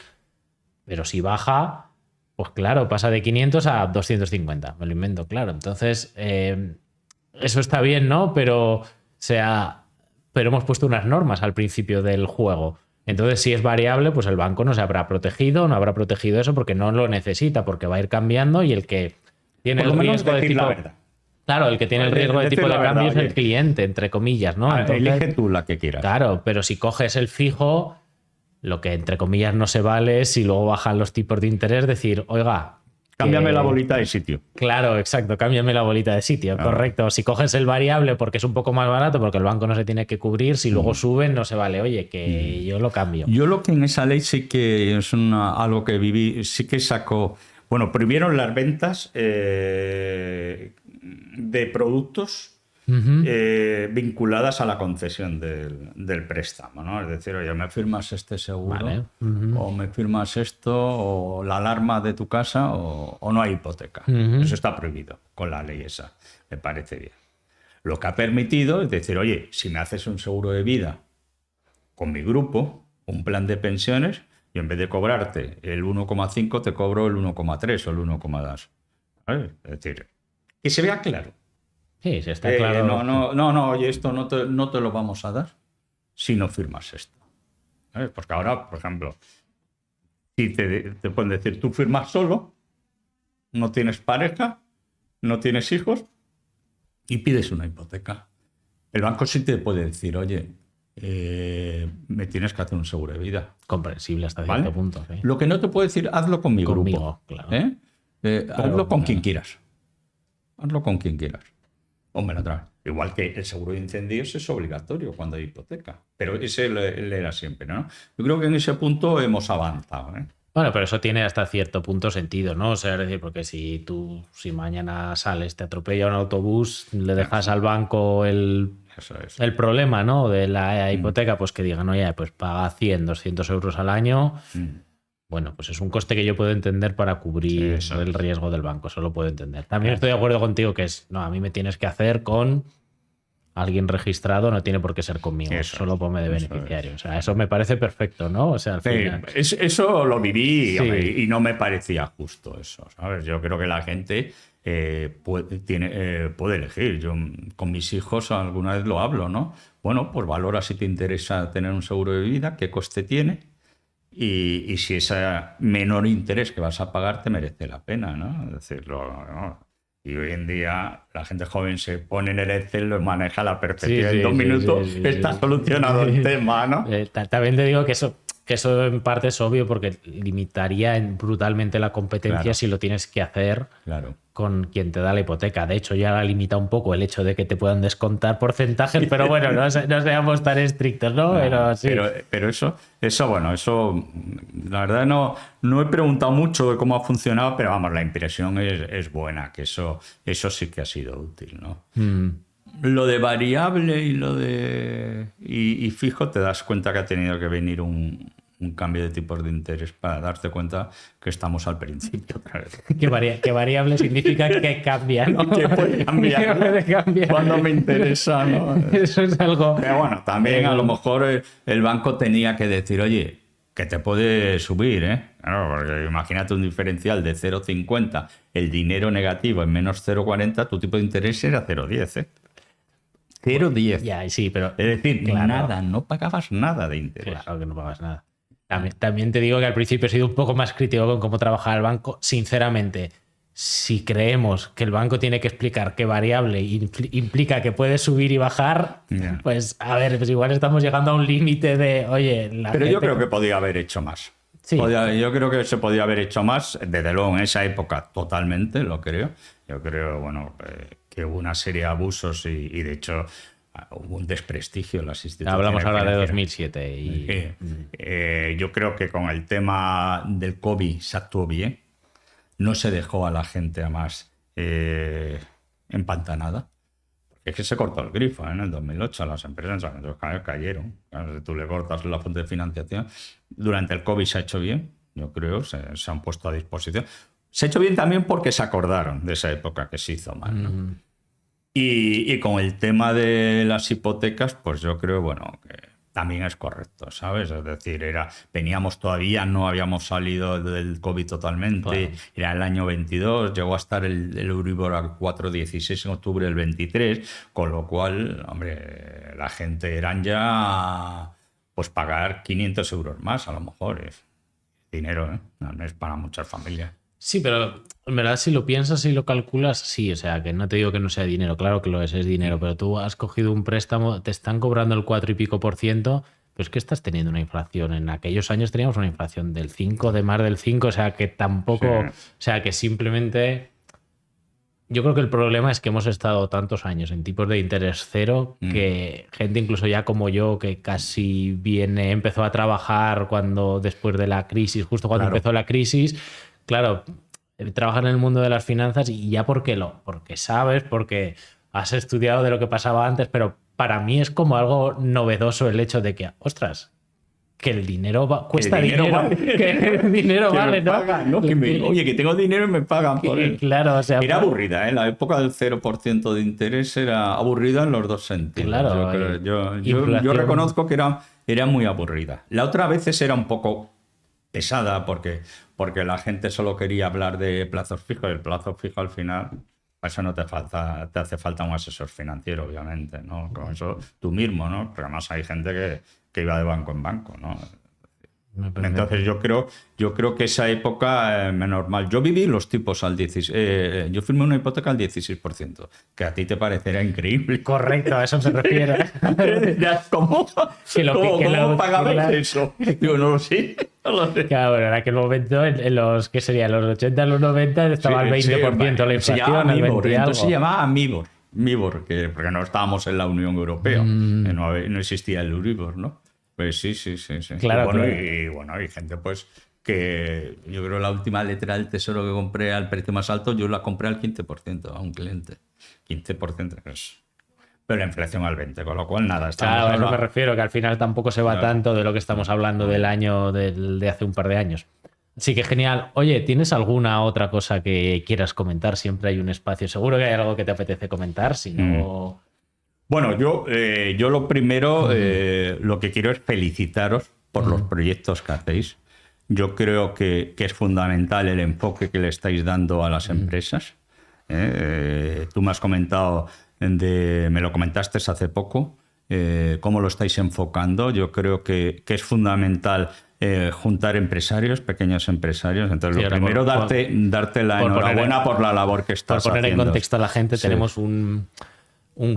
Pero si baja, pues claro, pasa de 500 a 250. Me lo invento, claro. Entonces, eso está bien, ¿no? Pero hemos puesto unas normas al principio del juego. Entonces, si es variable, pues el banco no se habrá protegido, no habrá protegido eso porque no lo necesita, porque va a ir cambiando y el que... Tiene el riesgo de tipo... Claro, el que tiene el riesgo de tipo de cambio es el cliente, entre comillas, ¿no? Entonces, elige tú la que quieras. Claro, pero si coges el fijo, lo que entre comillas no se vale es si luego bajan los tipos de interés, decir, oiga... Cámbiame la bolita de sitio. Claro, exacto, cámbiame la bolita de sitio, correcto. Si coges el variable porque es un poco más barato, porque el banco no se tiene que cubrir, si luego suben no se vale, oye, que yo lo cambio. Yo lo que en esa ley sí que es algo que viví, sí que sacó... Bueno, prohibieron las ventas de productos vinculadas a la concesión del préstamo, ¿no? Es decir, oye, me firmas este seguro, vale. O me firmas esto, o la alarma de tu casa, o no hay hipoteca. Eso está prohibido con la ley esa, me parece bien. Lo que ha permitido es decir, oye, si me haces un seguro de vida con mi grupo, un plan de pensiones... Yo en vez de cobrarte el 1,5 te cobro el 1,3 o el 1,2. ¿Vale? Es decir, que se vea claro. Sí, se está claro. No, oye, esto no te lo vamos a dar si no firmas esto. ¿Vale? Porque ahora, por ejemplo, si te pueden decir, tú firmas solo, no tienes pareja, no tienes hijos y pides una hipoteca. El banco sí te puede decir, oye... me tienes que hacer un seguro de vida. Comprensible hasta cierto punto. ¿Sí? Lo que no te puedo decir, hazlo con mi grupo. Claro. Hazlo con quien quieras. Hazlo con quien quieras. Hombre, otra vez. Igual que el seguro de incendios es obligatorio cuando hay hipoteca. Pero ese le era siempre, ¿no? Yo creo que en ese punto hemos avanzado. Bueno, pero eso tiene hasta cierto punto sentido, ¿no? O sea, es decir, porque si mañana sales, te atropella un autobús, le dejas al banco el problema, ¿no? De la hipoteca, pues que digan, oye, pues paga 100, 200 euros al año. Bueno, pues es un coste que yo puedo entender para cubrir el riesgo del banco, eso lo puedo entender. También estoy de acuerdo contigo que a mí me tienes que hacer con alguien registrado, no tiene por qué ser conmigo, solo ponme de beneficiario. O sea, eso me parece perfecto, ¿no? O sea, al final... Eso lo viví y no me parecía justo eso, ¿sabes? Yo creo que la gente puede elegir. Yo con mis hijos alguna vez lo hablo, ¿no? Bueno, pues valora si te interesa tener un seguro de vida, qué coste tiene y si ese menor interés que vas a pagar te merece la pena, ¿no? Es decir, ¿no? Y hoy en día la gente joven se pone en el Excel, lo maneja a la perfección. En 2 minutos está solucionado el tema, ¿no? También te digo que eso en parte es obvio porque limitaría brutalmente la competencia si lo tienes que hacer con quien te da la hipoteca. De hecho, ya la limita un poco el hecho de que te puedan descontar porcentajes, pero bueno, no seamos tan estrictos, ¿no? Pero sí. Pero eso, la verdad no he preguntado mucho de cómo ha funcionado, pero vamos, la impresión es buena, que eso sí que ha sido útil, ¿no? Lo de variable y lo de y fijo, te das cuenta que ha tenido que venir un cambio de tipos de interés para darte cuenta que estamos al principio otra vez. Que variable significa que cambia, ¿no? Que puede cambiar cuando me interesa, ¿no? Eso es algo... Pero bueno, también a lo mejor el banco tenía que decir, oye, que te puede subir, ¿eh? Claro, porque imagínate un diferencial de 0,50, el dinero negativo en menos 0,40, tu tipo de interés era 0,10, ¿eh? 0,10. Ya, sí, pero... Es decir, nada, no pagabas nada de interés. Claro que no pagas nada. También te digo que al principio he sido un poco más crítico con cómo trabajaba el banco. Sinceramente, si creemos que el banco tiene que explicar qué variable implica que puede subir y bajar, pues a ver, pues igual estamos llegando a un límite de, oye... Pero yo creo que podía haber hecho más. Sí. Yo creo que se podía haber hecho más, desde luego en esa época totalmente, lo creo. Yo creo, bueno, que hubo una serie de abusos y de hecho... hubo un desprestigio en las instituciones. Hablamos ahora de 2007. Yo creo que con el tema del COVID se actuó bien. No se dejó a la gente además empantanada. Porque es que se cortó el grifo en el 2008. Las empresas cayeron. Claro, si tú le cortas la fuente de financiación. Durante el COVID se ha hecho bien, yo creo. Se han puesto a disposición. Se ha hecho bien también porque se acordaron de esa época que se hizo mal, ¿no? Y con el tema de las hipotecas, pues yo creo, bueno, que también es correcto, ¿sabes? Es decir, veníamos todavía, no habíamos salido del COVID totalmente, claro. Era el año 22, llegó a estar el Euribor a 4,16 en octubre del 23, con lo cual, hombre, la gente eran ya, pues pagar 500 euros más, a lo mejor es dinero, ¿eh? No es para muchas familias. Sí, pero en verdad si lo piensas y lo calculas, sí, o sea, que no te digo que no sea dinero, claro que lo es dinero, pero tú has cogido un préstamo, te están cobrando el 4 y pico %, pero es que estás teniendo una inflación. En aquellos años teníamos una inflación del 5, de más del 5, o sea, que tampoco, sí. O sea, que simplemente... Yo creo que el problema es que hemos estado tantos años en tipos de interés cero que gente incluso ya como yo, que casi empezó a trabajar después de la crisis, justo cuando empezó la crisis... Claro, trabajas en el mundo de las finanzas y ya porque sabes, porque has estudiado de lo que pasaba antes, pero para mí es como algo novedoso el hecho de que, ostras, que el dinero cuesta dinero, vale. Que el dinero vale, ¿no? Pagan, ¿no? Oye, que tengo dinero y me pagan por él. Claro, o sea... Era aburrida, ¿eh? La época del 0% de interés era aburrida en los dos sentidos. Claro, yo reconozco que era muy aburrida. La otra a veces era un poco pesada porque la gente solo quería hablar de plazos fijos y el plazo fijo al final, para eso no te hace falta un asesor financiero, obviamente, ¿no? Con eso tú mismo, ¿no? Porque además hay gente que iba de banco en banco, ¿no? Entonces yo creo que esa época es normal. Yo viví los tipos al 16%. Yo firmé una hipoteca al 16%, que a ti te parecerá increíble. Correcto, a eso se refiere. ¿Cómo pagabais eso? Yo no lo sé. Claro, bueno, en aquel momento, en los, ¿qué sería? Los 80, los 90, estaba al 20% la inflación. Entonces se llamaba MIBOR, porque no estábamos en la Unión Europea. No existía el Euribor, ¿no? Pues sí. Claro, Y bueno, hay gente pues que yo creo la última letra del Tesoro que compré al precio más alto, yo la compré al 15% a un cliente. 15% es... Pero la inflación al 20%, con lo cual nada. Claro, a eso me refiero, que al final tampoco se va tanto de lo que estamos hablando del año de hace un par de años. Así que genial. Oye, ¿tienes alguna otra cosa que quieras comentar? Siempre hay un espacio. Seguro que hay algo que te apetece comentar, si no... Bueno, yo lo primero, lo que quiero es felicitaros por los proyectos que hacéis. Yo creo que es fundamental el enfoque que le estáis dando a las empresas. Tú me has comentado, me lo comentaste hace poco, cómo lo estáis enfocando. Yo creo que es fundamental juntar empresarios, pequeños empresarios. Entonces, lo primero, darte la enhorabuena por la labor que estás haciendo. Por poner en contexto a la gente, tenemos un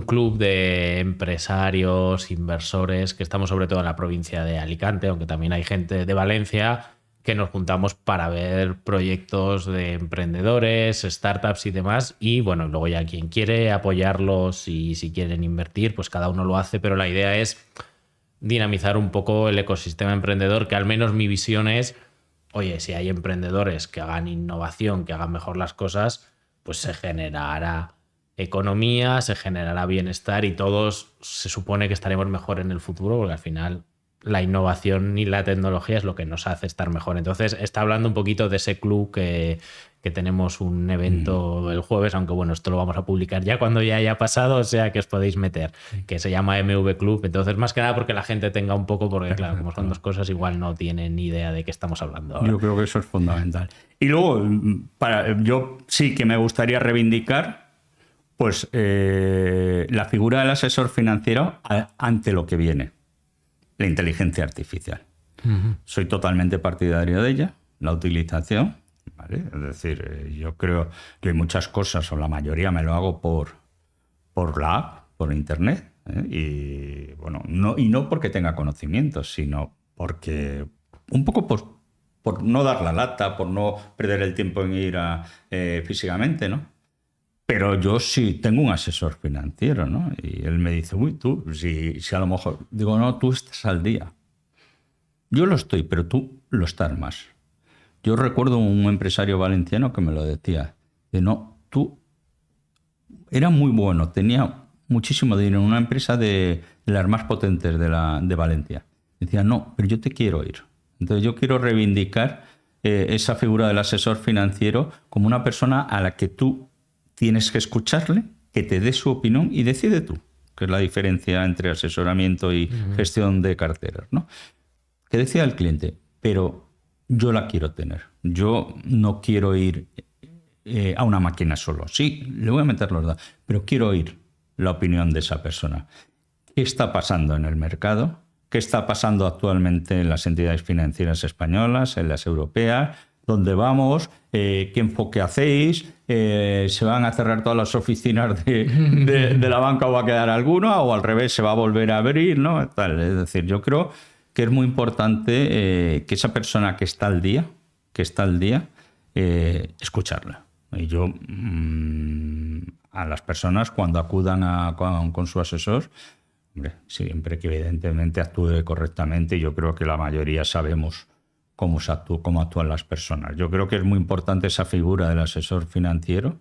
club de empresarios, inversores, que estamos sobre todo en la provincia de Alicante, aunque también hay gente de Valencia, que nos juntamos para ver proyectos de emprendedores, startups y demás. Y bueno, luego ya quien quiere apoyarlos y si quieren invertir, pues cada uno lo hace, pero la idea es dinamizar un poco el ecosistema emprendedor, que al menos mi visión es, oye, si hay emprendedores que hagan innovación, que hagan mejor las cosas, pues se generará economía, se generará bienestar y todos se supone que estaremos mejor en el futuro, porque al final la innovación y la tecnología es lo que nos hace estar mejor. Entonces, está hablando un poquito de ese club que tenemos un evento el jueves, aunque bueno, esto lo vamos a publicar ya cuando ya haya pasado, o sea que os podéis meter, que se llama MV Club. Entonces, más que nada porque la gente tenga un poco, porque claro, como son dos cosas, igual no tienen ni idea de qué estamos hablando ahora. Yo creo que eso es fundamental. Y luego, yo sí que me gustaría reivindicar pues la figura del asesor financiero ante lo que viene, la inteligencia artificial. Soy totalmente partidario de ella, la utilización, ¿vale? Es decir, yo creo que hay muchas cosas, o la mayoría me lo hago por la app, por internet, y bueno, no porque tenga conocimientos, sino porque un poco por no dar la lata, por no perder el tiempo en ir físicamente, ¿no? Pero yo sí tengo un asesor financiero, ¿no? Y él me dice, uy, tú, si a lo mejor... Digo, no, tú estás al día. Yo lo estoy, pero tú lo estás más. Yo recuerdo un empresario valenciano que me lo decía. De no, tú... Era muy bueno, tenía muchísimo dinero en una empresa de las más potentes de Valencia. Decía, no, pero yo te quiero ir. Entonces yo quiero reivindicar esa figura del asesor financiero como una persona a la que tú tienes que escucharle, que te dé su opinión y decide tú, que es la diferencia entre asesoramiento y gestión de carteras, ¿no? Que decida el cliente, pero yo la quiero tener. Yo no quiero ir a una máquina solo. Sí, le voy a meter los datos, pero quiero oír la opinión de esa persona. ¿Qué está pasando en el mercado? ¿Qué está pasando actualmente en las entidades financieras españolas, en las europeas? ¿Dónde vamos? ¿Qué enfoque hacéis? ¿Se van a cerrar todas las oficinas de la banca o va a quedar alguna? ¿O al revés se va a volver a abrir? ¿No? Tal. Es decir, yo creo que es muy importante que esa persona que está al día, escucharla. Y yo a las personas cuando acudan con su asesor, hombre, siempre que evidentemente actúe correctamente, yo creo que la mayoría sabemos cómo actúan las personas. Yo creo que es muy importante esa figura del asesor financiero,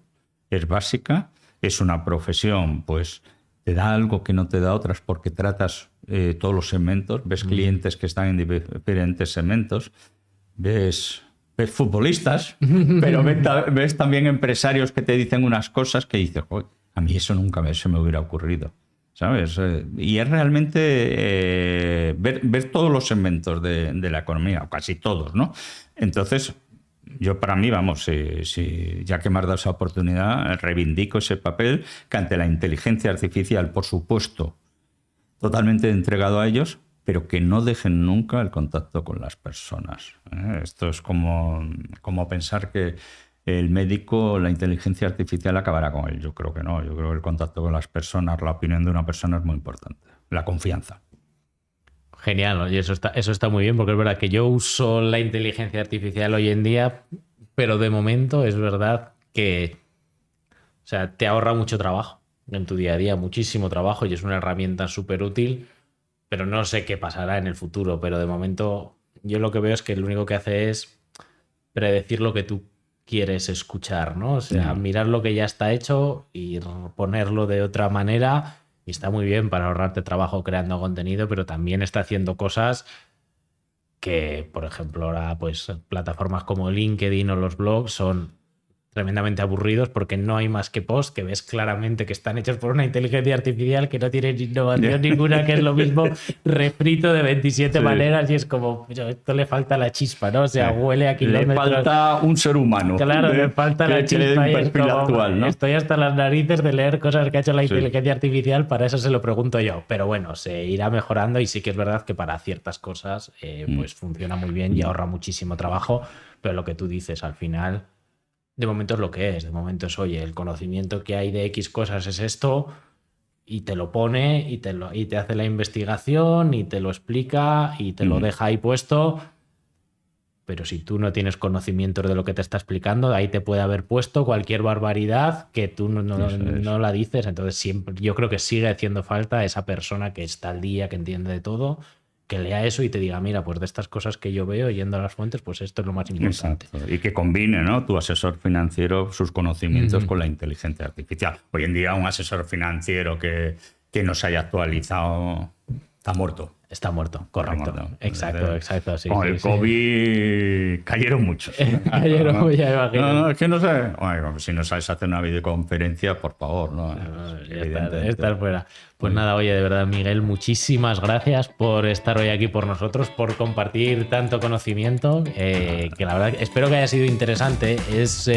es básica, es una profesión, pues te da algo que no te da otras porque tratas todos los segmentos, ves clientes que están en diferentes segmentos, ves futbolistas, pero ves también empresarios que te dicen unas cosas que dices, a mí eso nunca se me hubiera ocurrido. ¿Sabes? Y es realmente ver todos los segmentos de la economía, o casi todos, ¿no? Entonces, yo para mí, vamos, ya que me has dado esa oportunidad, reivindico ese papel que ante la inteligencia artificial, por supuesto, totalmente entregado a ellos, pero que no dejen nunca el contacto con las personas. Esto es como pensar que el médico, la inteligencia artificial acabará con él. Yo creo que no. Yo creo que el contacto con las personas, la opinión de una persona es muy importante. La confianza. Genial, y eso está muy bien, porque es verdad que yo uso la inteligencia artificial hoy en día, pero de momento es verdad que, o sea, te ahorra mucho trabajo en tu día a día, muchísimo trabajo, y es una herramienta súper útil, pero no sé qué pasará en el futuro, pero de momento yo lo que veo es que lo único que hace es predecir lo que tú quieres escuchar, ¿no? O sea, mirar lo que ya está hecho y ponerlo de otra manera, y está muy bien para ahorrarte trabajo creando contenido, pero también está haciendo cosas que, por ejemplo, ahora pues plataformas como LinkedIn o los blogs son tremendamente aburridos porque no hay más que posts que ves claramente que están hechos por una inteligencia artificial que no tiene innovación ninguna, que es lo mismo refrito de 27 maneras, y es como, esto le falta la chispa, ¿no? O sea, huele a kilómetros. Le falta un ser humano. Claro, le falta la chispa. Y perfil como, actual, ¿no? estoy hasta las narices de leer cosas que ha hecho la inteligencia artificial, para eso se lo pregunto yo. Pero bueno, se irá mejorando, y sí que es verdad que para ciertas cosas pues funciona muy bien y ahorra muchísimo trabajo, pero lo que tú dices, al final, de momento es lo que es. De momento es, oye, el conocimiento que hay de X cosas es esto, y te lo pone y te hace la investigación y te lo explica y te lo deja ahí puesto. Pero si tú no tienes conocimiento de lo que te está explicando, ahí te puede haber puesto cualquier barbaridad que tú no la dices. Entonces siempre, yo creo que sigue haciendo falta esa persona que está al día, que entiende de todo, que lea eso y te diga, mira, pues de estas cosas que yo veo yendo a las fuentes, pues esto es lo más importante. Exacto. Y que combine, ¿no?, tu asesor financiero, sus conocimientos con la inteligencia artificial. Hoy en día un asesor financiero que no se haya actualizado está muerto. Está muerto, correcto. Está muerto. Exacto. Sí, con el COVID cayeron muchos. Cayeron, ya imagino. No, es que no sé. Bueno, si no sabes hacer una videoconferencia, por favor, ¿no? Estar fuera. Pues nada, oye, de verdad, Miguel, muchísimas gracias por estar hoy aquí por nosotros, por compartir tanto conocimiento, que la verdad espero que haya sido interesante. Es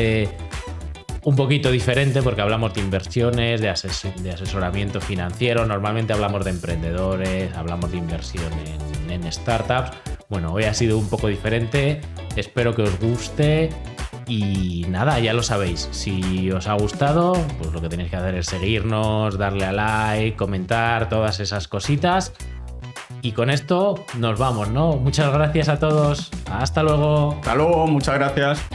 un poquito diferente porque hablamos de inversiones, de asesoramiento financiero. Normalmente hablamos de emprendedores, hablamos de inversión en startups. Bueno, hoy ha sido un poco diferente. Espero que os guste. Y nada, ya lo sabéis. Si os ha gustado, pues lo que tenéis que hacer es seguirnos, darle a like, comentar, todas esas cositas. Y con esto nos vamos, ¿no? Muchas gracias a todos. Hasta luego. Hasta luego, muchas gracias.